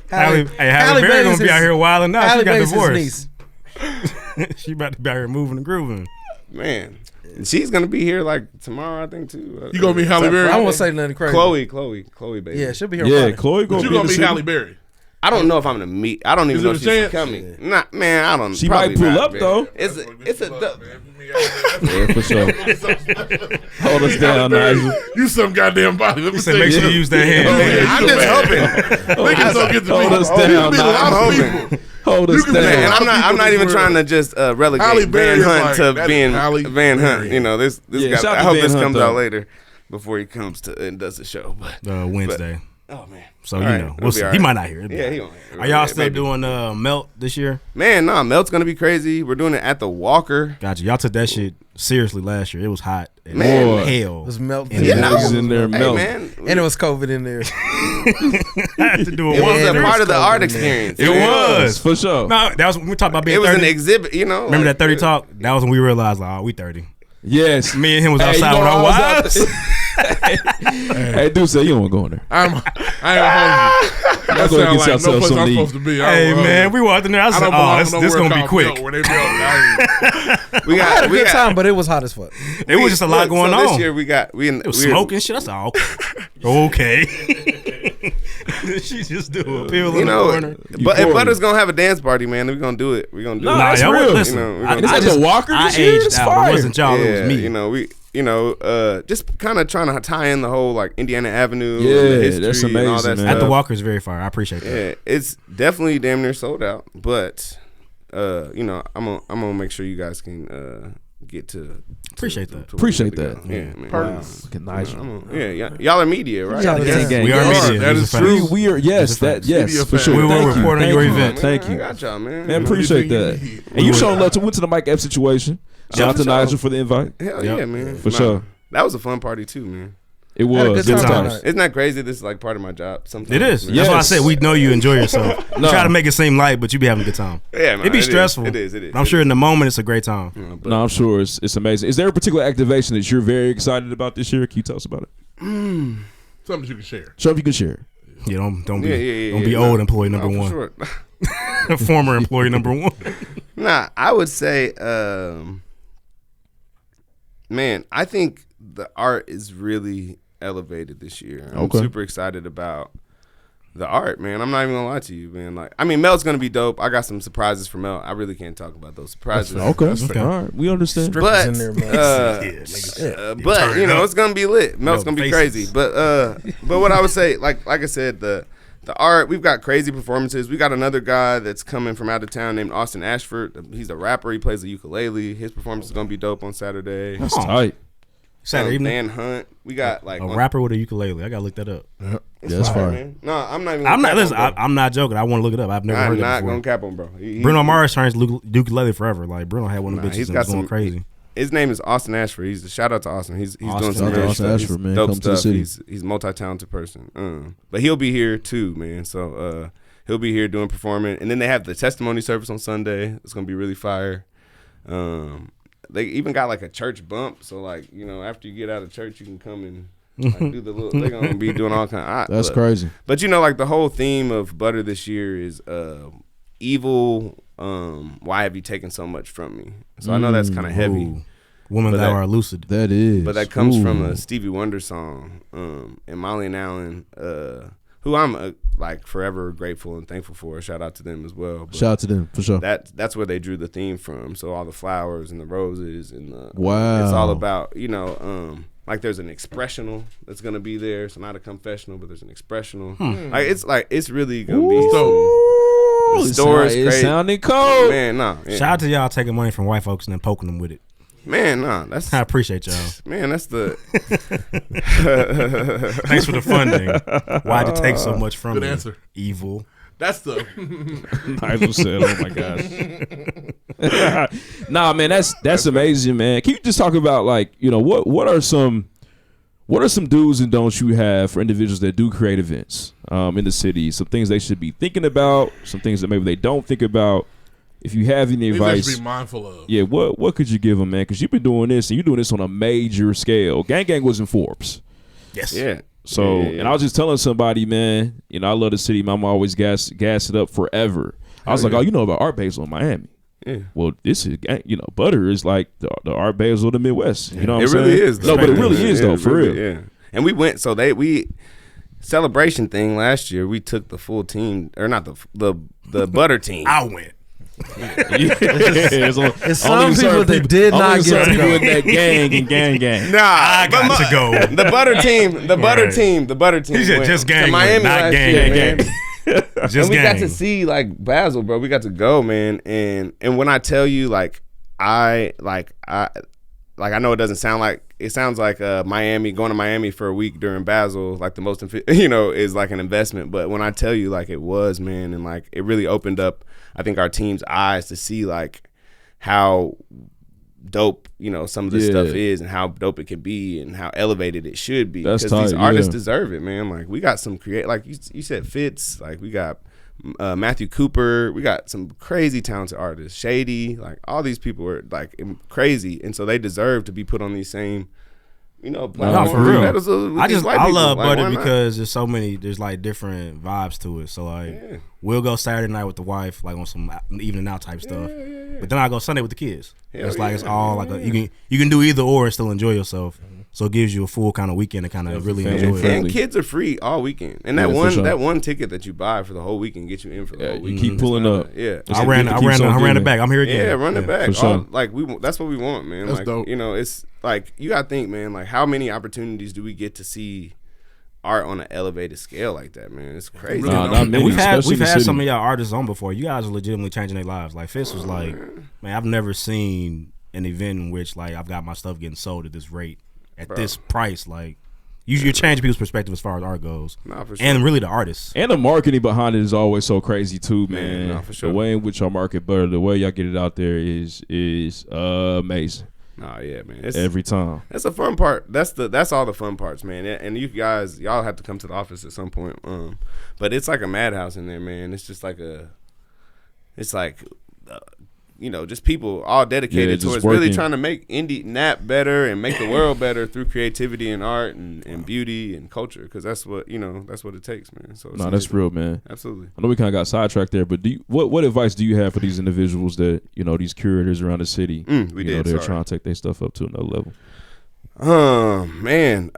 B: Halle
D: Halle
B: Berry
D: Bailey's
B: gonna be out here wilding out.
D: Halle
B: She got
D: Bailey's his
B: divorced.
D: niece.
B: She about to be out here moving and grooving.
E: Man. And she's gonna be here like tomorrow, I think too.
C: You gonna meet Halle Berry?
D: I won't say nothing crazy.
E: Chloe, baby.
D: Yeah, she'll be here.
A: Yeah,
D: Friday.
A: Chloe
C: But
A: gonna
C: you
A: be in
C: gonna
A: the
C: meet
A: city.
C: Halle Berry?
E: I don't know if I'm gonna meet. I don't even
C: Is
E: know
C: it
E: if
C: a
E: she's
C: chance?
E: coming. Nah, man, I don't.
A: She
E: probably
A: might pull
E: not,
A: up,
E: man.
A: though.
E: It's a.
A: Yeah, for sure. Hold us down, Nigel.
C: You some goddamn body. Let me
B: He said,
C: say
B: make
C: you.
B: sure you use that hand.
A: Oh, yeah.
E: I'm just hoping.
C: Niggas don't get to
A: Hold
C: meet.
A: us
C: You
A: down,
C: meet a lot
E: I'm
C: of
E: hoping.
C: people.
A: Hold us
C: You can
A: down.
E: Man,
C: Lot of
E: I'm
C: people
E: not even
C: this
E: trying to
C: world.
E: just
C: Halle
E: relegate
C: Berry
E: Van
C: is
E: Hunt
C: like,
E: to
C: that is
E: being
C: Halle
E: Van Hunt.
C: Berry.
E: You know, this
A: Yeah,
E: guy.
A: shout
E: I
A: out
E: hope
A: to
E: this
A: Van Hunt,
E: comes out
A: though.
E: later before he comes to and does the show. But
B: Wednesday.
E: oh man,
B: So
E: All
B: you
E: right,
B: know,
E: it'll
B: we'll
E: be
B: see.
E: all
B: He
E: right.
B: might not hear it.
E: Yeah, he won't.
B: Are y'all still
E: Maybe.
B: doing Melt this year?
E: Man, nah, Melt's gonna be crazy. We're doing it at the Walker.
B: Gotcha. Y'all took that shit seriously last year. It was hot. as
E: Man.
A: Boy.
B: hell.
D: It was melting.
B: Yeah,
A: Yeah, niggas in there
E: Hey
A: melting.
E: man,
D: And it was COVID in there.
B: I had to do
E: it was
D: Yeah,
E: a
D: there
E: part
D: was
E: of the
D: COVID
E: art
D: in there.
E: experience.
B: It was.
A: for sure.
B: No, that was when we talked about being
E: It was
B: 30.
E: an exhibit. You know,
B: Remember
E: like,
B: that 30 talk? That was when we realized, like, oh, we 30.
A: Yes.
B: Me and him was
A: Hey,
B: outside
A: you know,
B: with
A: I
B: our
A: was out
B: wives.
A: Hey, dude said you don't want to go in there.
C: I ain't gonna hold you. That
A: Y'all go
C: sound
A: get
C: like no
A: yourself
C: place
A: some
C: I'm
A: to eat.
C: supposed to be. I
B: Hey,
C: don't
B: man, we walked in there. I
C: I
B: said,
C: don't belong
B: oh, this
C: nowhere
B: going to be
C: called
B: quick.
C: Melt where they melt. I
E: we
D: I had a
E: got
D: good time, but it was hot as fuck.
B: It was just a lot going
E: so
B: on.
E: This year we
B: It was smoking shit. I said, oh, okay. She just do a pill
E: You
B: in the
E: know,
B: corner.
E: but if
A: Euphoric.
E: Butter's gonna have a dance party, man, we're gonna do it. We're gonna do
A: Nah,
E: it.
A: that's
B: y'all
A: real.
B: listen.
E: You know, we're
B: I,
E: gonna-
B: I
A: It's
B: just
A: at the Walker
B: I
A: this year?
B: aged
A: It's
B: out.
A: fire.
B: It wasn't y'all. It was me.
E: You know, just kind of trying to tie in the whole like Indiana Avenue,
A: Yeah,
E: and the history
A: that's
E: and all that
A: amazing, man.
E: stuff.
B: At the Walker's very far. I appreciate that.
E: Yeah, it's definitely damn near sold out, but you know, I'm gonna make sure you guys can get to.
B: Appreciate that.
E: where you
A: Appreciate
E: need to
A: that.
E: go. Yeah, man.
A: Wow. Look at Nigel.
E: Y'all are media, right?
D: Y'all are
A: Gang, gang.
B: We are
A: Yes.
B: media.
C: That
B: These
C: is
B: are
C: true.
B: facts.
A: We are, yes, that, yes,
C: Media
A: for
C: fan.
A: sure.
B: We will
A: Thank you.
B: report on
A: Thank
B: your
A: you.
B: event.
A: Thank
E: I
A: you.
E: got y'all, man.
A: Man, appreciate that. And you showing love to went to the Mike F situation. Shout out to
E: for sure.
A: Nigel for the invite.
E: Hell
B: Yep.
E: yeah, man.
A: For sure.
E: That was a fun party too, man.
A: It was.
D: good
A: It was
D: time.
A: nice.
E: Isn't that crazy? This is like part of my job. Sometimes
B: It is.
E: man.
B: That's why I
A: Yes.
B: said we know you enjoy yourself.
A: No.
B: Try to make it seem light, but you be having a good time.
E: Yeah, man,
B: It'd be
E: it is.
B: stressful.
E: It is.
B: But I'm sure in the moment it's a great time.
E: But
A: No, I'm sure it's amazing. Is there a particular activation that you're very excited about this year? Can you tell us about it?
C: Something that you can share.
A: Show if you can share.
B: Yeah, don't be
E: Yeah,
B: be old employee number
E: for
B: one.
E: sure.
B: Former employee number one.
E: Nah, I would say, man, I think the art is really elevated this year. I'm
A: Okay.
E: super excited about the art, man. I'm not even gonna lie to you, man. Like, I mean, Mel's gonna be dope. I got some surprises for Mel. I really can't talk about those surprises.
A: Okay.
B: Okay.
A: All right. We understand.
E: But,
D: in there, man.
E: but you know, it's gonna be lit. Mel's gonna be
B: faces.
E: crazy. But what I would say, like I said, the art, we've got crazy performances. We got another guy that's coming from out of town named Austin Ashford. He's a rapper. He plays the ukulele. His performance is gonna be dope on Saturday.
A: That's tight.
B: Saturday evening.
E: Dan Hunt. We got like
B: A rapper with a ukulele. I gotta look that up.
E: It's
A: That's fire.
E: man. No, I'm not even.
B: I'm not.
E: cap
B: Listen,
E: on, bro.
B: I'm not joking. I want to look it up. I've never
E: I'm
B: heard
E: not
B: that before.
E: gonna cap on, bro.
B: Bruno Mars turns ukulele forever. Like Bruno had one of
E: Nah,
B: them bitches
E: he's
B: and
E: got
B: was going
E: some-
B: crazy.
E: His name is Austin Ashford. He's shout out to Austin. He's doing
B: Austin.
E: some
B: Shout out to
E: great
A: Austin
E: stuff.
A: Ashford,
E: He's
A: man.
E: dope
A: Come to the
E: stuff.
A: city.
E: He's a multi-talented person. But he'll be here too, man. So he'll be here doing performing. And then they have the testimony service on Sunday. It's gonna be really fire. They even got like a church bump. So like, you know, after you get out of church, you can come and like, do the little. They're gonna be doing all kind.
A: That's crazy.
E: But you know, like the whole theme of Butter this year is evil. Why have you taken so much from me? So I know that's kind of heavy.
B: Ooh. Woman,
E: But
B: thou
E: that-
B: art lucid.
A: That is.
E: But that comes from
A: Ooh.
E: a Stevie Wonder song, and Molly and Allen, who I'm like forever grateful and thankful for. Shout out to them as well. But
A: Shout out to them for sure.
E: that's where they drew the theme from. So all the flowers and the roses and the
A: Wow.
E: it's all about like there's an expressional that's gonna be there. So not a confessional, but there's an expressional. Like it's really gonna be.
A: Ooh,
E: The store is
A: it's
E: crazy.
A: sounding cold.
E: Man, nah. Yeah.
B: Shout out to y'all taking money from white folks and then poking them with it.
E: Man, nah. That's
B: I appreciate y'all.
E: man. That's the.
B: Thanks for the funding. Why'd you take so much from
C: Good
B: me?
C: answer.
B: Evil.
C: That's the
A: Nigel said, "Oh my gosh." Nah, man, that's amazing, man. Can you just talk about like what are some do's and don'ts you have for individuals that do create events in the city? Some things they should be thinking about. Some things that maybe they don't think about. If you have any
C: things I should
A: advice,
C: be mindful of.
A: yeah, what could you give them, man? Because you've been doing this and you're doing this on a major scale. Gang Gang was in Forbes.
B: Yes.
E: Yeah.
A: So,
E: Yeah.
A: and I was just telling somebody, man, I love the city. Mama always gas it up forever. I was like, oh, you know about Art Basel in Miami.
E: Yeah.
A: Well, this is, Butter is like the Art Basel of the Midwest. You know what
E: It
A: I'm saying?
E: really is.
A: No, but it really
E: Yeah,
A: is, though,
E: it
A: for
E: really-
A: real.
E: Yeah. And we went, so we celebration thing last year, we took the full team, or not the Butter team.
B: I went.
A: It's
D: some people that did not get to
A: people
D: go.
A: in that gang.
E: Nah,
B: I got
E: but
B: to go.
E: The Butter team, the Butter
B: Right.
E: team, the Butter team.
B: He said
E: went
B: just gang
E: to Miami
B: went, not
E: last
B: gang,
E: year,
B: gang.
E: man.
B: Just
E: And we got
B: gang.
E: to see like Basel, bro. We got to go, man. And when I tell you, I know it doesn't sound like it sounds like Miami, going to Miami for a week during Basel, like the most, is like an investment. But when I tell you, like it was, man, and like it really opened up, I think, our team's eyes to see like how dope, some of this stuff is and how dope it can be and how elevated it should be.
A: That's
E: because these
A: tight,
E: artists
A: yeah.
E: deserve it, man. Like we got some like you said, Fitz, like we got Matthew Cooper, we got some crazy talented artists, Shady, like all these people are like crazy, and so they deserve to be put on these same, platforms.
B: No, for real.
E: That is with
B: I
E: these white
B: I
E: people.
B: love
E: Like,
B: Butter
E: why not?
B: because there's so many. There's like different vibes to it. So like,
E: Yeah.
B: we'll go Saturday night with the wife, like on some evening out type stuff. But then I go Sunday with the kids.
E: Hell
B: It's like it's
E: yeah,
B: all like you can do either or and still enjoy yourself. So it gives you a full kind of weekend to kind of really
A: family
B: enjoy
A: friendly.
B: it.
E: And kids are free all weekend, and
A: Yeah, for sure.
E: that one ticket that you buy for the whole weekend gets you in for the
A: Yeah,
E: whole
A: you
E: weekend.
A: keep pulling up.
E: Yeah,
A: It's
B: I
A: like
B: ran
A: it keeps on
B: it
A: giving.
B: back. I'm here again.
E: Yeah, run it back.
A: for sure.
E: That's what we want, man.
C: That's
E: like,
C: dope.
E: It's like you gotta think, man. Like, how many opportunities do we get to see art on an elevated scale like that, man? It's crazy.
C: Really
A: Nah,
C: don't.
A: not
B: And
A: many,
B: we've had
A: especially in the city.
B: some of y'all artists on before. You guys are legitimately changing their lives. Like Fitz was like, man, I've never seen an event in which like I've got my stuff getting sold at this rate, at this price. Like you're changing people's perspective as far as art goes,
E: Nah, for sure.
B: and really the artists.
A: And the marketing behind it is always so crazy too, man.
E: nah, for sure.
A: The way in which y'all market Butter, the way y'all get it out there is amazing.
E: Oh yeah, man.
A: every time.
E: That's the fun part. That's all the fun parts, man. And you guys, y'all have to come to the office at some point. But it's like a madhouse in there, man. It's just like just people all dedicated towards really trying to make Nap better and make the world better through creativity and art and beauty and culture, because that's what it takes, man. So
A: that's real, man.
E: Absolutely.
A: I know we kind of got sidetracked there, but what advice do you have for these individuals that these curators around the city? They're trying to take their stuff up to another level.
E: Man.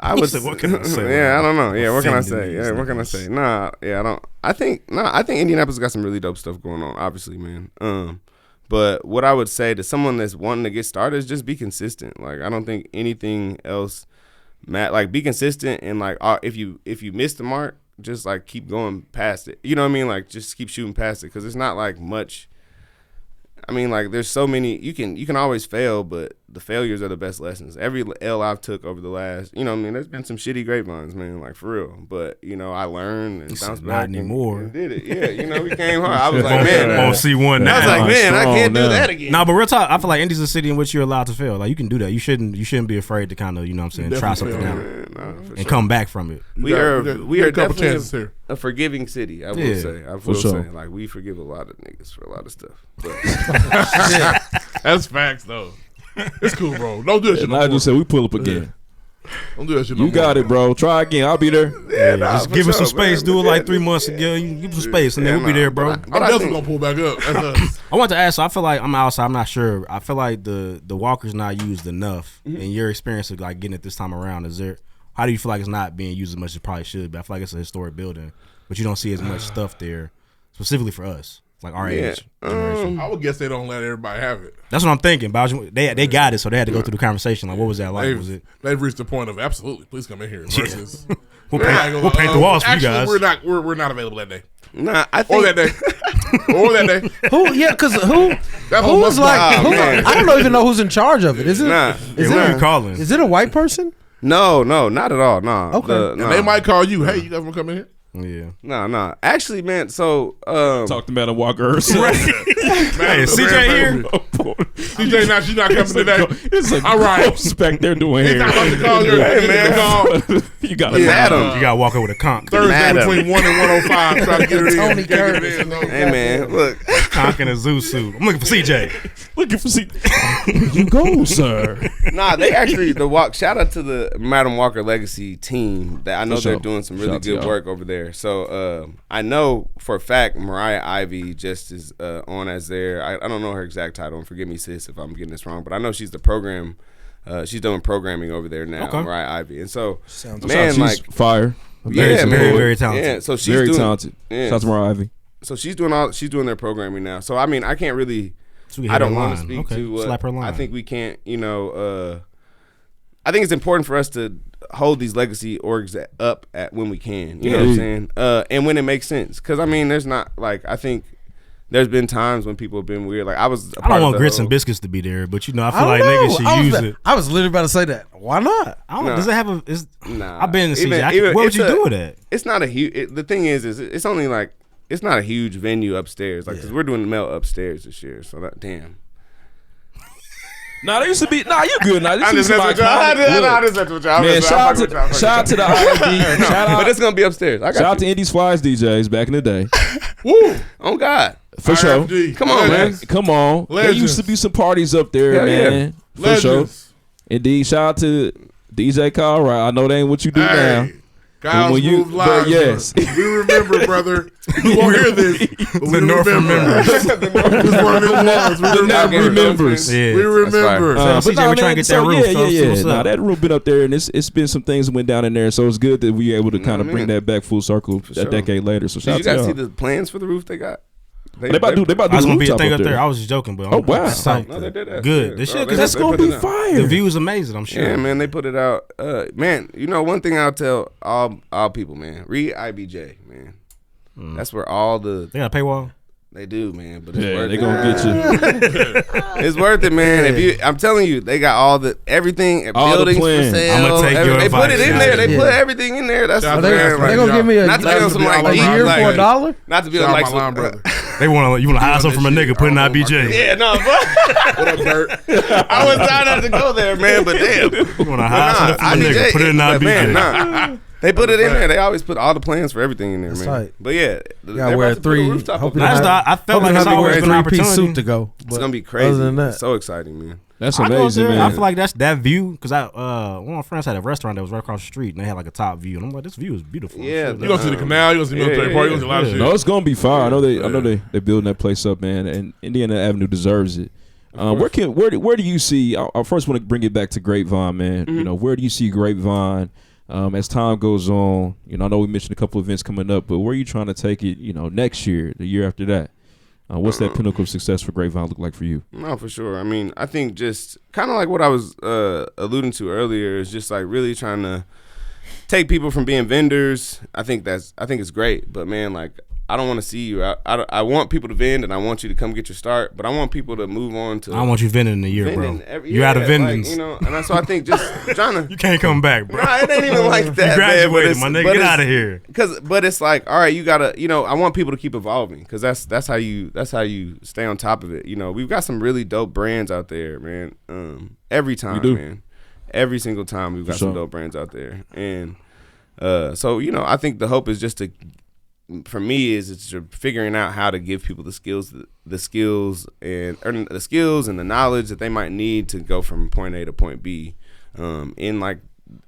E: I would say, what can I say? Yeah, I don't know. Yeah, what can I say? Yeah, what can I say? I think Indianapolis got some really dope stuff going on, obviously, man. But what I would say to someone that's wanting to get started is just be consistent. Like, I don't think anything else like, be consistent, and like, if you miss the mark, just like keep going past it. You know what I mean? Like, just keep shooting past it, because it's not like much. I mean, like, there's so many. You can always fail, but the failures are the best lessons. Every L I've took over the last, there's been some shitty grapevines, man, like, for real. But I learned and bounced back.
B: Not anymore.
E: And did it. Yeah, we came hard. I was like, man,
B: won't see one now.
E: I was like, man, I can't do that again.
B: No, but real talk, I feel like Indy's a city in which you're allowed to fail. Like, you can do that. You shouldn't be afraid to kind of, try something out and come back from it.
E: We are definitely
C: chances here.
E: A forgiving city, I will say. I will say, like, we forgive a lot of niggas for a lot of stuff. But
C: that's facts, though. It's cool, bro. Don't do that shit.
A: Nigel said we pull up again.
C: Don't do that shit. You
A: got it, bro. Try again. I'll be there.
B: Just give us some space. Do it like 3 months ago. You give us some space, and then we'll be there, bro.
C: I'm definitely gonna pull back up.
B: I want to ask. So I feel like I'm outside. I'm not sure. I feel like the walker's not used enough. In your experience of like getting it this time around, how do you feel like it's not being used as much as it probably should be? I feel like it's a historic building, but you don't see as much stuff there, specifically for us. Like our age generation.
C: I would guess they don't let everybody have it.
B: That's what I'm thinking. But they got it, so they had to go through the conversation. Like, what was that like?
C: They've reached the point of absolutely. Please come in here. Versus,
B: we'll paint the walls for you guys.
C: We're not available that day.
E: Nah, I think
C: or that day.
D: Who? Yeah, because who's like? I don't even know who's in charge of it. Is it? Is it a white person?
E: No, not at all. No.
D: Okay.
C: And they might call you. Hey, you guys want to come in here?
B: Yeah.
E: No. Actually, man, so
A: talk to Madam Walker herself.
B: Hey, CJ here?
C: CJ, she's not coming today.
A: It's like all right. Spec they're doing here.
C: He's about to call you. Hey, man.
A: You got to Madam.
B: You got to walk over to Conk.
C: Thursday between 1 and 105. Try to get it in.
D: Tony Curtis.
E: Hey, man, look.
B: Conk in a zoo suit. I'm looking for CJ.
A: Looking for CJ. You go, sir.
E: Nah, they actually, shout out to the Madam Walker Legacy team. That I know they're doing some really good work over there. So I know for a fact Mariah Ivy just is on as their, I don't know her exact title, and forgive me, sis, if I'm getting this wrong, but I know she's the program. She's doing programming over there now, Mariah Ivy, and so man,
A: she's
E: like
A: fire.
B: Very, very talented.
E: Yeah, so she's
A: very talented. Shout out to Mariah Ivy.
E: So she's doing their programming now. So I mean, I can't really. I don't want to speak to.
B: Slap her line.
E: I think we can't. I think it's important for us to hold these legacy orgs up at when we can. You know what I'm saying? And when it makes sense, because I mean, there's not like I think. There's been times when people have been weird. Like I don't
B: want Grits and Biscuits to be there, but I feel like niggas should use it.
D: I was literally about to say that. Why not?
B: Does it have a? Nah. I've been in CJ. Where would you do it at?
E: It's not a huge. The thing is it's only like it's not a huge venue upstairs. Like because we're doing the Melt upstairs this year. So that damn.
A: Nah, they used to be. Nah, you good. Nah,
E: I just messed with y'all.
A: Man, shout out to the IMD. Shout out.
E: But it's gonna be upstairs.
A: Shout out to Indy's Flies DJs back in the day.
E: Woo! Oh God.
A: For sure.
E: Come on, man.
A: Come on. There used to be some parties up there, man. For sure. Indeed. Shout out to DJ Kyle. Right. I know that ain't what you do now.
C: Kyle's moved live.
A: Yes.
C: We remember, brother. You won't hear this. But we
B: remember.
A: The North remembers.
C: We remember.
B: But CJ, we're trying to get that roof.
A: Yeah. Nah, that roof been up there, and it's been some things that went down in there. So it's good that we able to kind of bring that back full circle a decade later. So shout out to y'all.
E: You guys see the plans for the roof they got?
A: They about to do the
B: gonna be a thing
A: up
B: there. I was just joking, but
A: oh wow,
E: no, they did that.
B: Good. They should, because
A: that's gonna be fire.
B: The view is amazing. I'm sure.
E: Yeah, man, they put it out. Man, one thing I'll tell all people, man, read IBJ, man. That's where all the
B: they got a paywall.
E: They do, man, but it's worth
A: they
E: it.
A: Gonna get you.
E: It's worth it, man. I'm telling you, they got all everything,
A: all
E: buildings
A: the
E: for sale.
B: I'm gonna take your
E: they put it in there. They put everything in there. That's what they're
D: gonna give me
E: not to be on some like
D: a year for $1.
E: Not to be on like some.
B: They want to hide something from a nigga, put in IBJ.
E: Yeah, no, but
C: What up, Dirt?
E: I was trying not to go there, man. But damn,
B: You want to hide something from a nigga, put it in
E: but
B: IBJ.
E: man, nah. They put it in there. They always put all the plans for everything in there,
D: That's
E: man.
D: tight.
E: But yeah,
D: You gotta wear three.
E: Rooftop
B: I felt like it's always been an
D: three-piece
B: opportunity.
D: suit to go.
E: It's gonna be crazy.
D: Other than that,
E: So exciting, man.
A: That's
B: I go
A: amazing,
B: there,
A: man.
B: I feel like that's that view because one of my friends had a restaurant that was right across the street and they had like a top view and I'm like, this view is beautiful.
E: Yeah,
C: You gonna see the canal? You gonna see military park? You gonna see a lot of shit.
A: No, it's gonna be fire. I know they're building that place up, man, and Indiana Avenue deserves it. Where do you see? I first want to bring it back to Grapevine, man.
E: Mm-hmm.
A: You know, where do you see Grapevine as time goes on? You know, I know we mentioned a couple events coming up, but where are you trying to take it? You know, next year, the year after that. What's that pinnacle of success for Grapevine look like for you?
E: No, for sure. I mean, I think just kind of like what I was alluding to earlier is just like really trying to take people from being vendors. I think it's great, but man, like I don't want to see you. I want people to vend, and I want you to come get your start, but I want people to move on to.
B: I want you vending in a year, bro. You're out of vendings.
E: Like, you know, and so I think just trying to.
B: You can't come back, bro.
E: Nah, it ain't even like that.
B: You graduated,
E: man,
B: my nigga. Get out of here.
E: But it's like, all right, you gotta, you know, I want people to keep evolving because that's how you stay on top of it. You know, we've got some really dope brands out there, man. Every time, man, every single time we've got some dope brands out there, and so you know, I think the hope is just to. For me, it's figuring out how to give people the skills and the knowledge that they might need to go from point A to point B. In like,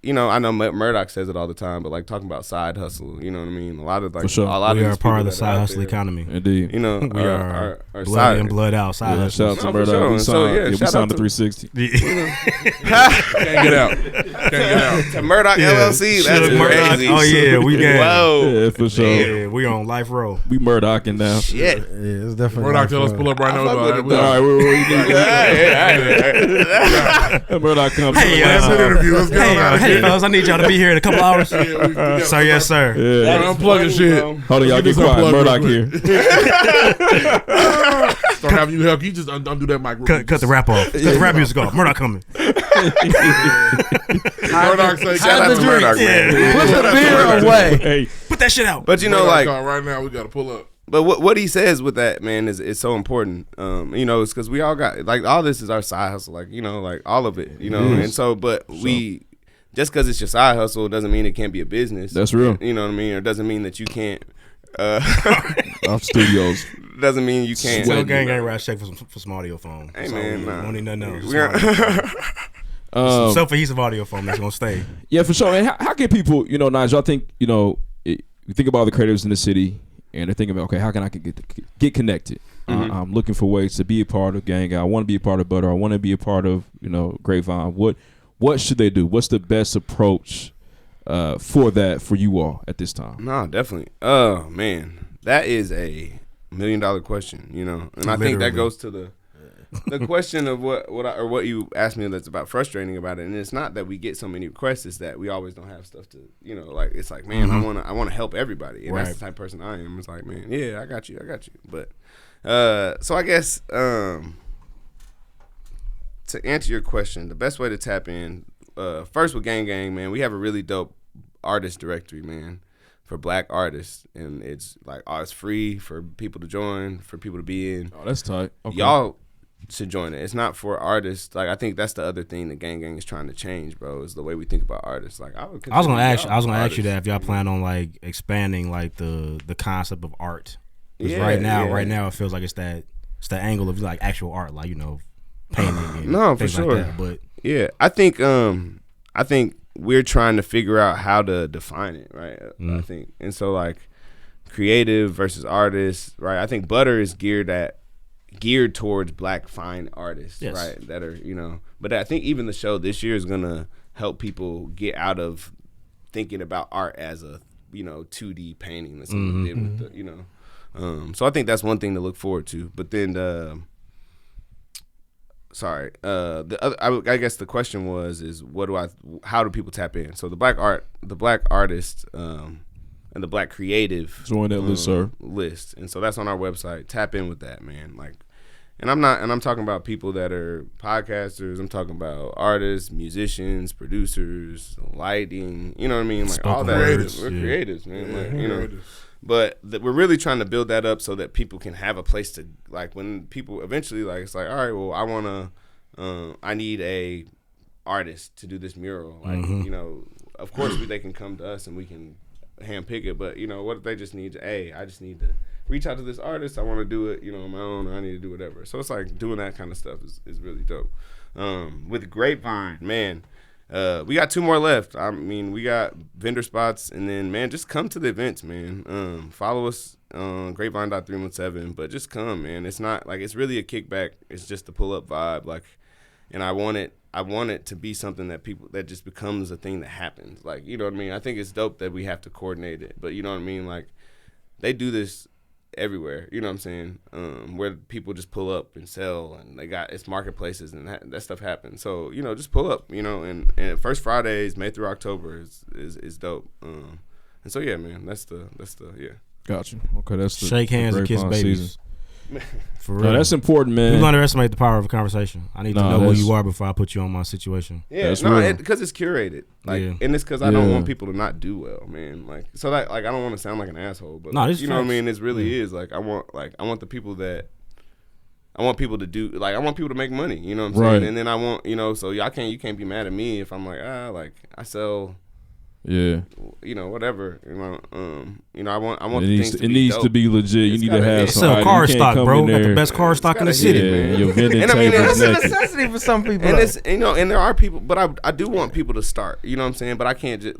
E: you know, I know Murdoch says it all the time, but like talking about side hustle, you know what I mean? A lot of like,
A: we
B: are part of the side hustle economy.
A: Indeed,
E: you know,
B: we are
E: our
B: blood
E: side
B: in, blood out side hustle.
A: Shout out to Murdoch. We signed the 360.
C: Can't get out. Can't get out.
E: To Murdoch LLC, that's crazy.
B: Oh yeah, we got.
E: Whoa,
A: yeah, for sure.
B: Yeah, we on life row.
A: We Murdocking now.
E: shit.
D: yeah, it's definitely.
C: Murdoch, tell us pull up right now.
A: All right, what you need? Murdoch comes.
B: Hey,
C: Interview. Let's go.
B: hey, fellas, I need y'all to be here in a couple hours. Sir, yes, sir.
A: Yeah.
C: I'm unplugging shit.
A: Hold on, y'all get quiet. Murdoch here.
C: Start having you help. You just undo that mic.
B: Cut the rap off. Cut the rap music off. Murdoch coming.
C: Murdoch say,
E: Shout out to Murdoch, man.
D: Put the beer away.
A: Hey,
B: Put that shit out.
E: But you know, like
C: right now, we got to pull up.
E: But what he says with that, man, is so important. You know, it's because we all got like all this is our side hustle, like you know, like all of it, you know. And so, but we just because it's your side hustle doesn't mean it can't be a business.
A: That's real.
E: You know what I mean? Or doesn't mean that you can't.
A: off studios.
E: Doesn't mean you can't.
B: Well, gang rap check for some audio foam.
E: Hey
B: So
E: man,
B: we
E: nah.
B: don't need nothing else.
A: Um,
B: Self-adhesive audio foam that's gonna stay.
A: Yeah, for sure. And how can people, you know, Nigel, I think, you know, you think about the creatives in the city and they're thinking about, okay, how can I get connected?
E: Mm-hmm.
A: I'm looking for ways to be a part of Gang. I want to be a part of Butter. I want to be a part of, you know, Grapevine. What should they do? What's the best approach for that for you all at this time?
E: No, definitely. Oh man, that is a $1 million question, you know, and I think that goes to the question of what you asked me that's about frustrating about it, and it's not that we get so many requests, it's that we always don't have stuff to, you know, like it's like, man, I want to help everybody, and that's the type of person I am. It's like, man, yeah, I got you, but so I guess to answer your question, the best way to tap in first with Gang, man, we have a really dope artist directory, man, for black artists, and it's like it's free for people to join, for people to be in.
A: Oh, that's tight. Okay.
E: Y'all should join it. It's not for artists. Like I think that's the other thing that Gang is trying to change, bro. Is the way we think about artists. Like I was gonna ask
B: you that if y'all plan on like expanding like the concept of art. Because right now it feels like it's the angle of like actual art, like you know, painting. And
E: no, for
B: things
E: sure.
B: Like that. But
E: yeah, I think we're trying to figure out how to define it, right? I think, and so like creative versus artists, right? I think Butter is geared towards black fine artists,
B: yes.
E: right? That are, you know, but I think even the show this year is gonna help people get out of thinking about art as a, you know, 2D painting that someone did with the, you know. So I think that's one thing to look forward to. But then I guess the question is how do people tap in? So the black artists and the black creative
A: join that
E: list, and so that's on our website. Tap in with that, man. Like, and I'm talking about people that are podcasters. I'm talking about artists, musicians, producers, lighting. You know what I mean? Like all that.
C: Creatives.
E: We're creatives, man. Like, you know. But we're really trying to build that up so that people can have a place to, like, when people eventually, like, it's like, all right, well, I need a artist to do this mural. Like, you know, of course they can come to us and we can handpick it. But, you know, what if they just need I just need to reach out to this artist. I want to do it, you know, on my own, or I need to do whatever. So it's like doing that kind of stuff is really dope. With Grapevine, man, we got 2 more left. I mean, we got vendor spots, and then, man, just come to the events, man. Follow us on Grapevine.317, but just come, man. It's not like it's really a kickback. It's just a pull up vibe, like, and I want it to be something that just becomes a thing that happens. Like, you know what I mean? I think it's dope that we have to coordinate it, but you know what I mean? Like, they do this everywhere, you know what I'm saying? Where people just pull up and sell, and it's marketplaces, and that stuff happens. So, you know, just pull up, you know, and first Fridays, May through October is dope. And so, yeah, man, that's the yeah.
A: Gotcha. Okay, that's the
B: shake hands and kiss babies.
A: Season.
B: For real.
A: No, that's important, man.
B: People underestimate the power of a conversation. I need to know who you are before I put you on my situation.
E: Yeah, because it's curated. Like, and it's because I don't want people to not do well, man. Like, so that, like, I don't want to sound like an asshole, but you know what I mean. It really is. Like, I want the people that. I want people to do, like, I want people to make money. You know what I'm saying? And then I want, you know, so you can't be mad at me if I'm like, like, I sell. Yeah, you know, whatever. You know, I want
A: it needs to be legit. You need to have
B: sell car stock, bro. Got the best car stock in the city.
A: Yeah, your vending
D: and I mean, that's a necessity for some people.
E: And it's, you know, and there are people, but I do want people to start. You know what I'm saying? But I can't just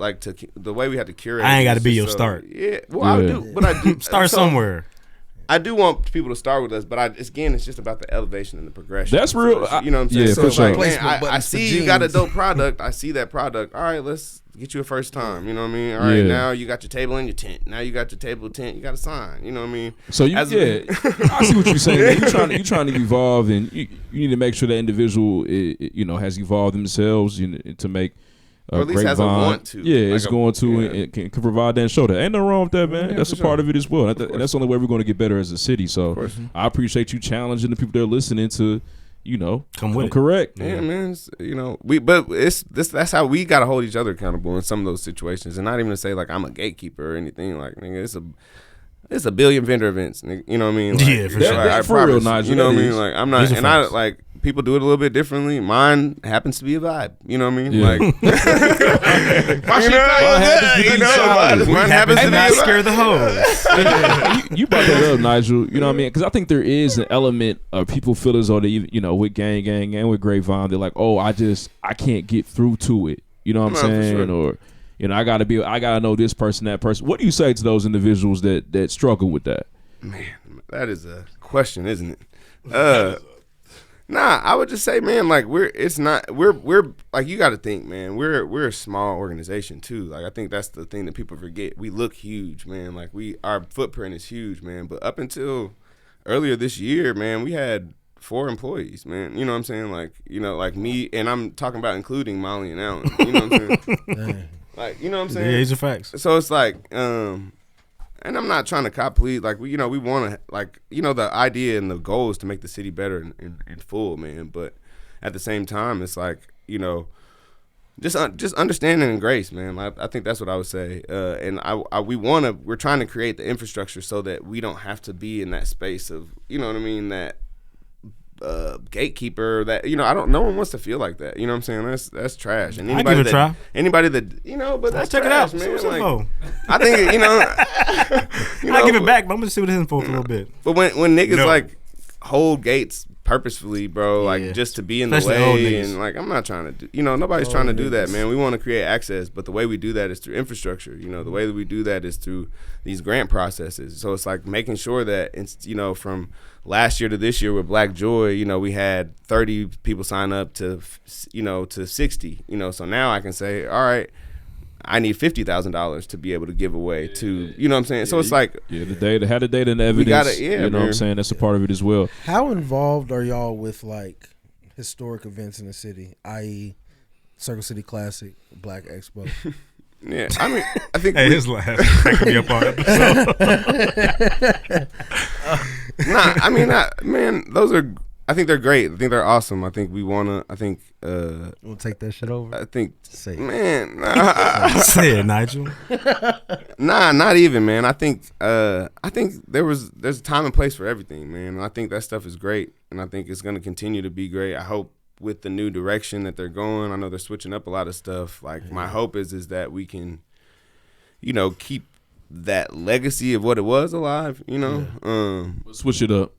E: the way we have to curate.
B: I ain't got to be your start.
E: Yeah, well, I do, but I do
B: start somewhere.
E: I do want people to start with us, but it's just about the elevation and the progression.
A: That's real.
E: You know what I'm saying?
A: Yeah,
E: so
A: for sure.
E: Like, man, I see you got a dope product. I see that product. All right, let's get you a first time. You know what I mean? All right, now you got your table and your tent. Now you got your table tent. You got a sign. You know what I mean?
A: So I see what you're saying. You're trying to evolve, and you need to make sure that individual, you know, has evolved themselves to make.
E: Or at least has a want to.
A: Yeah, it's going to and can provide that and show that. Ain't nothing wrong with that, man. That's a part of it as well. And that's the only way we're going to get better as a city. So I appreciate you challenging the people that are listening to, you know, come correct.
E: Yeah, man. You know, that's how we got to hold each other accountable in some of those situations. And not even to say, like, I'm a gatekeeper or anything. Like, nigga, it's a billion vendor events. Nigga, you know what I mean? Like,
B: yeah, for sure.
E: Like,
A: for real, Nigel.
E: You know what I mean? Like, I'm not, and I like. People do it a little bit differently. Mine happens to be a vibe. You know what I mean?
A: Yeah.
E: Like, mine happens to
B: not scare the hoes.
A: You brought that up, Nigel. You know what I mean? Because I think there is an element of people feel as though they, you know, with gang and with Grapevine, they're like, oh, I can't get through to it. You know what I'm saying? Sure. Or, you know, I gotta know this person, that person. What do you say to those individuals that struggle with that?
E: Man, that is a question, isn't it? Nah, I would just say, man, like we're like, you got to think, man, we're a small organization too. Like, I think that's the thing that people forget. We look huge, man. Like, our footprint is huge, man. But up until earlier this year, man, we had 4 employees, man. You know what I'm saying? Like, you know, like me, and I'm talking about including Molly and Alan. You know what I'm saying? Like, you know what I'm saying?
B: Yeah, these are facts.
E: So it's like, and I'm not trying to cop lead. Like, we want to, like, you know, the idea and the goal is to make the city better in full, man. But at the same time, it's like, you know, just understanding and grace, man. I think that's what I would say. And we're trying to create the infrastructure so that we don't have to be in that space of, you know what I mean, that gatekeeper, that, you know, no one wants to feel like that. You know what I'm saying? That's trash. And anybody that, you know, but that's
B: check
E: trash,
B: it out,
E: man.
B: like,
E: I think, you know,
B: I'll give it back, but I'm gonna see what his info for a little bit.
E: But when niggas like hold gates purposefully, bro, like just to be in the way, and like, I'm not trying to do, you know, nobody's trying to do that, man. We want to create access, but the way we do that is through infrastructure. You know, the way that we do that is through these grant processes. So it's like making sure that it's, you know, from last year to this year with Black Joy, you know, we had 30 people sign up to, you know, to 60, you know, so now I can say, all right, I need $50,000 to be able to give away to, you know what I'm saying? So it's like,
A: the data, have the data and evidence. You know what I'm saying? That's a part of it as well.
D: How involved are y'all with, like, historic events in the city, i.e., Circle City Classic, Black Expo?
E: Yeah, I mean, I think
B: his laugh that could be a part of
E: Nah, I mean, man, those are. I think they're great. I think they're awesome. I think we wanna. I think.
D: We'll take that shit over.
E: I think.
D: Say it.
E: Man,
B: Say it, Nigel.
E: nah, not even, man. I think there's a time and place for everything, man. And I think that stuff is great, and I think it's gonna continue to be great. I hope with the new direction that they're going, I know they're switching up a lot of stuff. Like my hope is that we can, keep that legacy of what it was alive.
A: Switch it up,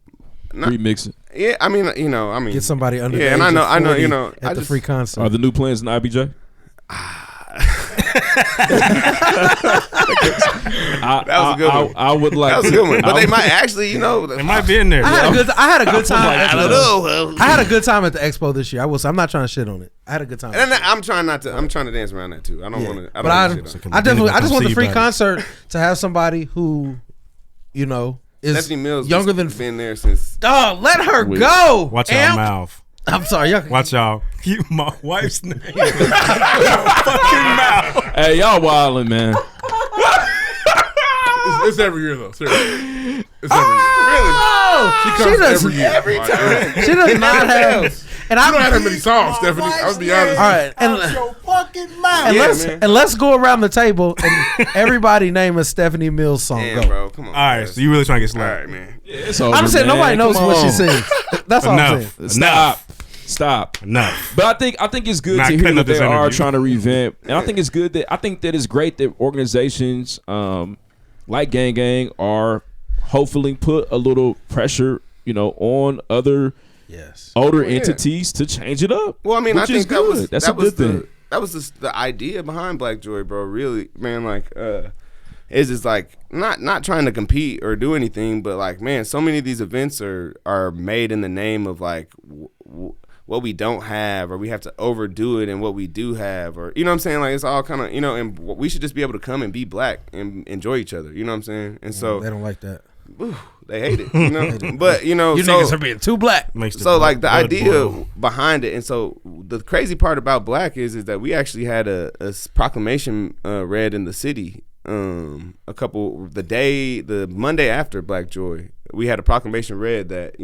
A: remix it.
E: Yeah, I mean,
D: Get somebody under.
E: Yeah,
D: the
E: and
D: age
E: I know,
D: of 40
E: at
D: at the
E: just,
D: free concert.
A: Are the new plans in IBJ?
E: That was a good one.
A: I would like.
E: That was a good one, but they might actually,
B: It might be in there.
D: I had a good time.
E: I don't know.
D: I had a good time at the expo this year. I'm not trying to shit on it. I had a good time.
E: And I'm trying to dance around that too. I don't want to.
D: But I just want the free concert to have somebody who, is
E: Stephanie Mills
D: younger than
E: been there since.
D: Dog, let her go.
B: Watch y'all mouth.
D: I'm sorry. Y'all,
B: Watch y'all. Keep my wife's name out your fucking mouth.
A: Hey, y'all wildin', man.
C: It's every year though. Seriously. It's every year.
E: Really?
C: She comes
D: does
C: every year.
E: every time.
D: she does not have. And
C: I don't have that many songs, Stephanie. I'll be honest.
D: All right, and
F: your fucking mouth.
D: let's go around the table and everybody name a Stephanie Mills song.
E: Damn,
D: Go.
E: bro, come on.
B: All right, so you really trying to get
E: All
B: slapped?
E: right, man.
A: Yeah, it's over,
D: I'm saying
A: man.
D: nobody knows
A: Come
D: what she
A: on.
D: sings. That's all I'm saying.
A: Stop.
B: Enough.
A: But I think it's good
B: Not
A: to hear
B: cutting
A: that
B: up this
A: they are
B: interview.
A: trying to revamp, and I think it's good that it's great that organizations like Gang Gang are hopefully put a little pressure, on other older entities to change it up.
E: Well, I mean, I think
A: that's a good thing.
E: That was the idea behind Black Joy, bro. Really, man. Like, is just like not trying to compete or do anything, but like, man, so many of these events are made in the name of like what we don't have, or we have to overdo it in what we do have, or what I'm saying. Like, it's all kind of and we should just be able to come and be black and enjoy each other. You know what I'm saying? And so
D: They don't like that.
E: they hate it, But
D: You niggas are being too black.
E: So like the idea behind it, and so the crazy part about Black is that we actually had a proclamation read in the city the Monday after Black Joy. We had a proclamation read that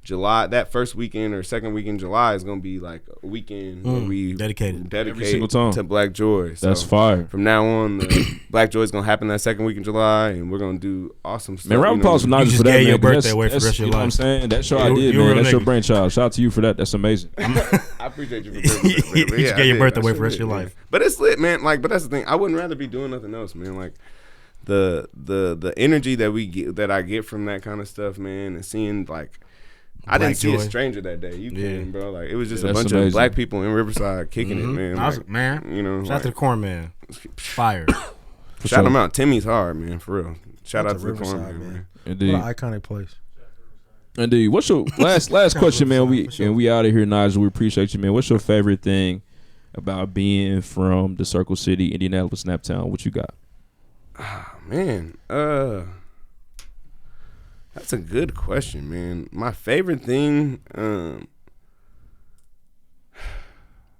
E: July, that first weekend or second weekend in July is gonna be like a weekend where we
B: dedicated
A: every single time
E: to Black Joy. So
A: that's fire.
E: From now on, Black Joy is gonna happen that second week in July, and we're gonna do awesome stuff.
A: Man, round of applause for Nigel
B: just
A: for that,
B: gave
A: man.
B: your birthday
A: That's-
B: away for the
A: that's-
B: rest of your
A: you know what I'm
B: life.
A: saying? That's your
B: You-
A: idea,
B: you a
A: man.
B: real
A: That's your
B: nigga.
A: brainchild. Shout out to you for that. That's amazing.
E: I appreciate you for bringing that, man. But
B: You just
E: I
B: gave your
E: did.
B: birthday
E: I
B: away
E: sure
B: for the rest of
E: did,
B: your
E: man.
B: life.
E: But it's lit, man. Like, but that's the thing. I wouldn't rather be doing nothing else, man. Like the energy that we get, that I get from that kind of stuff, man, and seeing like. I didn't see a stranger that day. You came, bro. Like, it was just a bunch of black people in Riverside kicking it, man.
B: I was,
E: Like,
B: man. Shout out to the Corn Man. Fire.
E: Shout him out. Timmy's hard, man, for real. Shout out to the
D: Riverside,
E: Corn Man.
A: Indeed.
D: What an iconic place.
A: Indeed. What's your last question, man? We out of here, Nigel. We appreciate you, man. What's your favorite thing about being from the Circle City, Indianapolis, Snaptown? What you got?
E: Man, that's a good question, man. My favorite thing,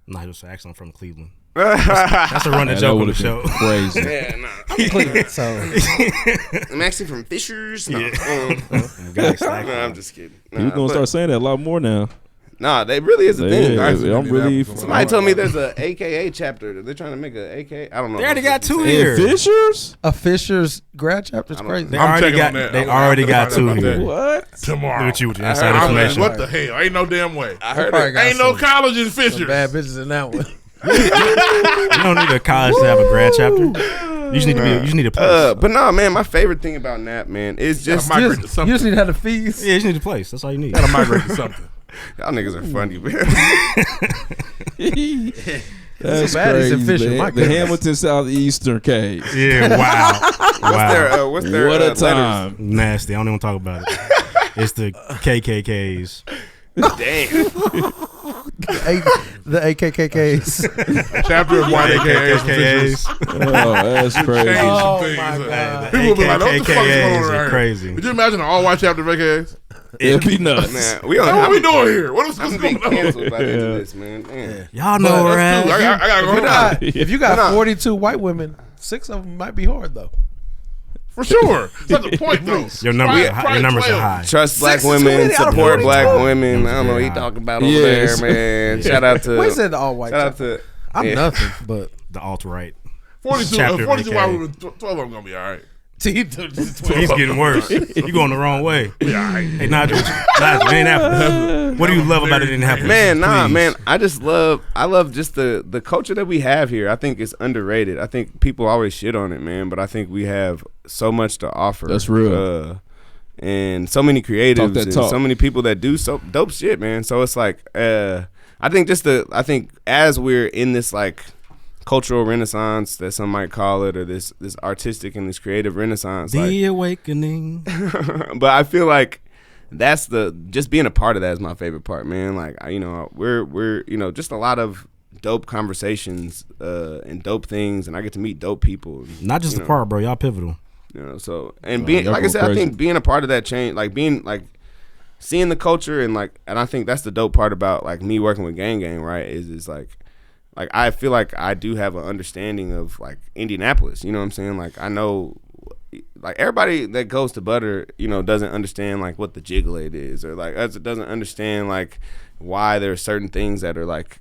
B: Nigel Saxon from Cleveland. That's a running joke on the show.
A: Crazy.
E: yeah, nah.
D: So
E: I'm actually from Fishers. No, I'm just kidding.
A: You're gonna start saying that a lot more now.
E: Nah, that really is a thing.
A: Yeah, I'm really.
E: Somebody told me there's a AKA chapter. They're trying to make a AK. I don't know.
B: They already got two
A: In
B: here.
A: Fishers?
D: a Fisher's grad chapter is crazy.
B: They
C: I'm
B: already
C: checking
B: got.
C: on that.
B: They
C: I'm
B: already
C: gonna
B: got
C: find
B: two
C: out about
B: here.
C: that.
A: What?
C: Tomorrow.
B: With you with your inside
C: I mean,
B: information.
C: what the hell? Ain't no damn way.
E: I heard
D: Probably
E: it.
D: got
C: Ain't no
D: some-
C: college in
D: some
C: Fishers.
D: bad bitches in that one.
B: You don't need a college to have a grad chapter. You just need to be. You just need a place.
E: But no, man. My favorite thing about Nap, man, is just
C: Gotta
D: You
C: migrate to
D: just,
C: something.
D: you just need to have the fees.
B: Yeah, you just need a place. That's all you need.
C: Gotta migrate to something.
E: y'all niggas are funny, man.
A: That's
D: baddies in
A: crazy,
D: Fisher,
A: man.
D: my
A: The
D: goodness.
A: Hamilton Southeastern case.
B: Yeah. Wow. Wow.
E: What's their
A: What a
E: letters?
A: time.
B: Nasty. I don't even want to talk about it. It's the KKKs.
E: Damn.
D: The AKKKs.
C: Chapter of white AKAs from Fishers.
B: KKKs.
A: Oh, that's crazy.
C: Change some
D: Oh,
C: things.
D: my God.
C: People will be like, what the fuck is going on
B: AKKs
C: around
B: are
C: here?
B: crazy.
C: Would you imagine an all-white chapter of AKAs?
A: It'd be nuts.
E: Man, we don't.
C: What are we doing here? What is
E: I'm
C: what's
E: being
C: going on?
E: canceled by the end of this, man. Man.
B: Y'all know where
C: That's
B: at.
C: cool. I gotta go home.
D: If you got
E: Nah.
D: 42 white women, 6 of them might be hard though.
C: For sure. That's not the point, though.
B: Your numbers are high.
E: Trust black
D: 62
E: women,
D: out of
E: support
D: 42.
E: black women. I don't know what he talking about over
A: Yes.
E: there, man. Shout out to.
D: Wait, said the all white.
E: Shout out to.
D: I'm
E: yeah.
D: nothing, but
B: The alt-right.
C: 42
B: Chapter
C: white
B: decay.
C: women, 12 of them gonna be all right.
B: He's getting worse. You going the wrong way. Hey, Nigel, Indianapolis. What do you love about it in Indianapolis?
E: Man, nah,
B: Please.
E: man. I love just the culture that we have here. I think it's underrated. I think people always shit on it, man, but I think we have so much to offer.
A: That's real.
E: And so many creatives and
A: talk.
E: so many people that do so dope shit, man. So it's like, I think as we're in this like cultural renaissance that some might call it, or this artistic and this creative renaissance,
B: The awakening.
E: but I feel like that's just being a part of that is my favorite part, man. Like, we're just a lot of dope conversations and dope things, and I get to meet dope people.
B: Not just the part, bro. Y'all pivotal.
E: So and being, like I said, I think being a part of that change, like being like seeing the culture and I think that's the dope part about like me working with Gang Gang, right? Is like I feel like I do have an understanding of like Indianapolis. You know what I'm saying? Like I know, like everybody that goes to Butter, doesn't understand like what the Jigglade is, or like doesn't understand like why there are certain things that are like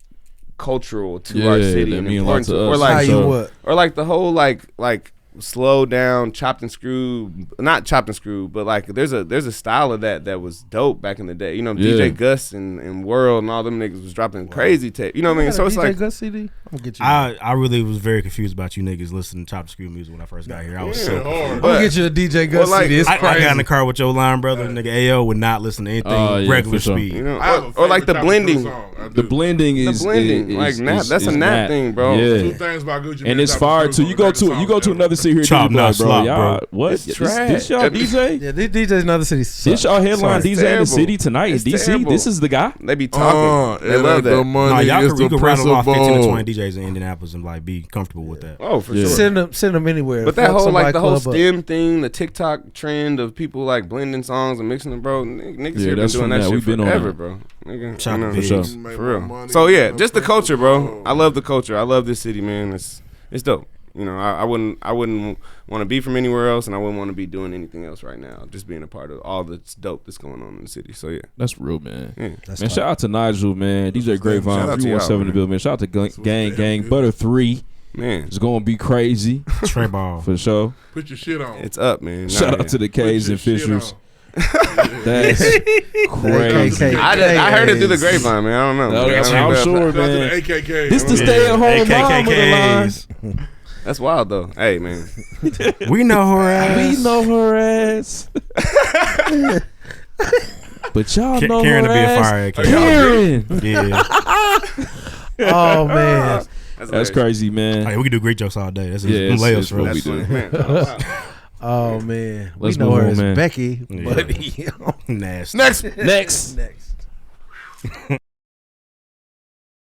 E: cultural to our city
A: that
E: and
A: mean a
E: important
A: lot to
E: to,
A: us.
E: or like
D: Tell you what.
E: or like the whole like slow down, chopped and screwed, not chopped and screwed, but like there's a style of that was dope back in the day. DJ Gus and World and all them niggas was dropping crazy tape. You know what I mean? So it's
D: DJ
E: like
D: Gus CD. I'm gonna get you.
B: I really was very confused about you niggas listening to Chop Screw music when I first got here. I was so confused.
D: I'm gonna get you a DJ Gus
E: Well, like,
D: CD. It's
B: I
D: crazy.
B: got in the car with your line brother, nigga. AO would not listen to anything regular
A: for sure.
B: speed.
C: I have a
E: or like the
C: favorite
E: blending.
C: song. I do.
A: The blending is
E: like Nat. That's a Nat thing, bro.
A: Yeah.
C: Two things about Gucci.
A: And
C: Mane,
A: it's
C: Dr.
A: fire
C: Seuss
A: too.
C: on
A: You
C: the
A: go
C: greatest
A: to
C: songs ever.
A: another city here,
B: Chop,
A: you be
B: not
A: like, bro,
B: slop,
A: y'all,
B: bro.
A: what?
E: It's
A: This
E: trash.
A: y'all DJ?
D: Yeah, these DJs in other cities.
A: This y'all headline
E: It's
A: DJ in the
E: terrible.
A: city tonight in
E: It's
A: DC?
E: terrible.
A: This is the guy?
E: They be talking. They
C: it
E: love
C: ain't the
E: that.
B: No,
C: money,
B: y'all
C: it's
B: you
C: the
B: can rattle off 15 to
C: principle.
B: 20 DJs in Indianapolis and like be comfortable with that.
E: Oh, for
A: Yeah.
E: sure.
D: Send them anywhere.
E: But that
D: Fuck
E: whole
D: somebody
E: like the whole
D: club up.
E: STEM thing, the TikTok trend of people like blending songs and mixing them, bro. Niggas
A: Yeah,
E: here been
A: that's
E: doing
A: from
E: that
A: that.
E: shit
A: We've been on
E: forever,
A: that.
E: bro. Nigga,
B: Shout
E: I
B: out
E: know.
B: to
A: sure.
B: Biggs.
C: Make
E: For
C: more
E: real.
C: money
E: So yeah,
C: than
E: just the culture, bro.
C: principle.
E: I love the culture. I love this city, man. It's dope. I wouldn't want to be from anywhere else, and I wouldn't want to be doing anything else right now. Just being a part of all that's dope that's going on in the city. So yeah,
A: That's real, man.
E: yeah.
A: Man, shout out to Nigel, man. DJ Grapevine,
E: Shout out to y'all,
A: 317 in the
E: man.
A: building, man. Shout out to Gang Gang. Butter 3
E: Man,
A: is going to be crazy
B: Trey Ball.
A: for sure.
C: Put your shit on.
E: it's up, man.
A: Shout out to the
C: Put
A: K's
C: your
A: and
C: shit
A: Fishers.
C: on.
A: That's crazy.
D: KK.
E: I heard it through the grapevine, man. I don't know.
A: No,
E: man.
A: I'm sure,
C: Shout out to
A: man.
C: the AKK.
A: This the stay-at-home mom with the line.
B: AKKs.
E: That's wild though. Hey, man.
B: We know her ass.
A: We know her ass. But y'all know
B: Karen
A: her
B: to be a
A: ass.
B: fire AK.
A: Karen.
B: Yeah.
D: Oh man.
A: That's crazy, man.
B: Hey, we can do great jokes all day. That's
A: Yeah,
B: them layups
A: it's
B: for
A: what
B: us.
A: we do.
E: Man. Oh, wow.
D: Oh man.
A: Let's
D: we know
A: move
D: her
A: on,
D: as
A: man.
D: Becky,
B: Yeah.
D: but
B: Nasty.
C: Next.
A: Next.
D: next.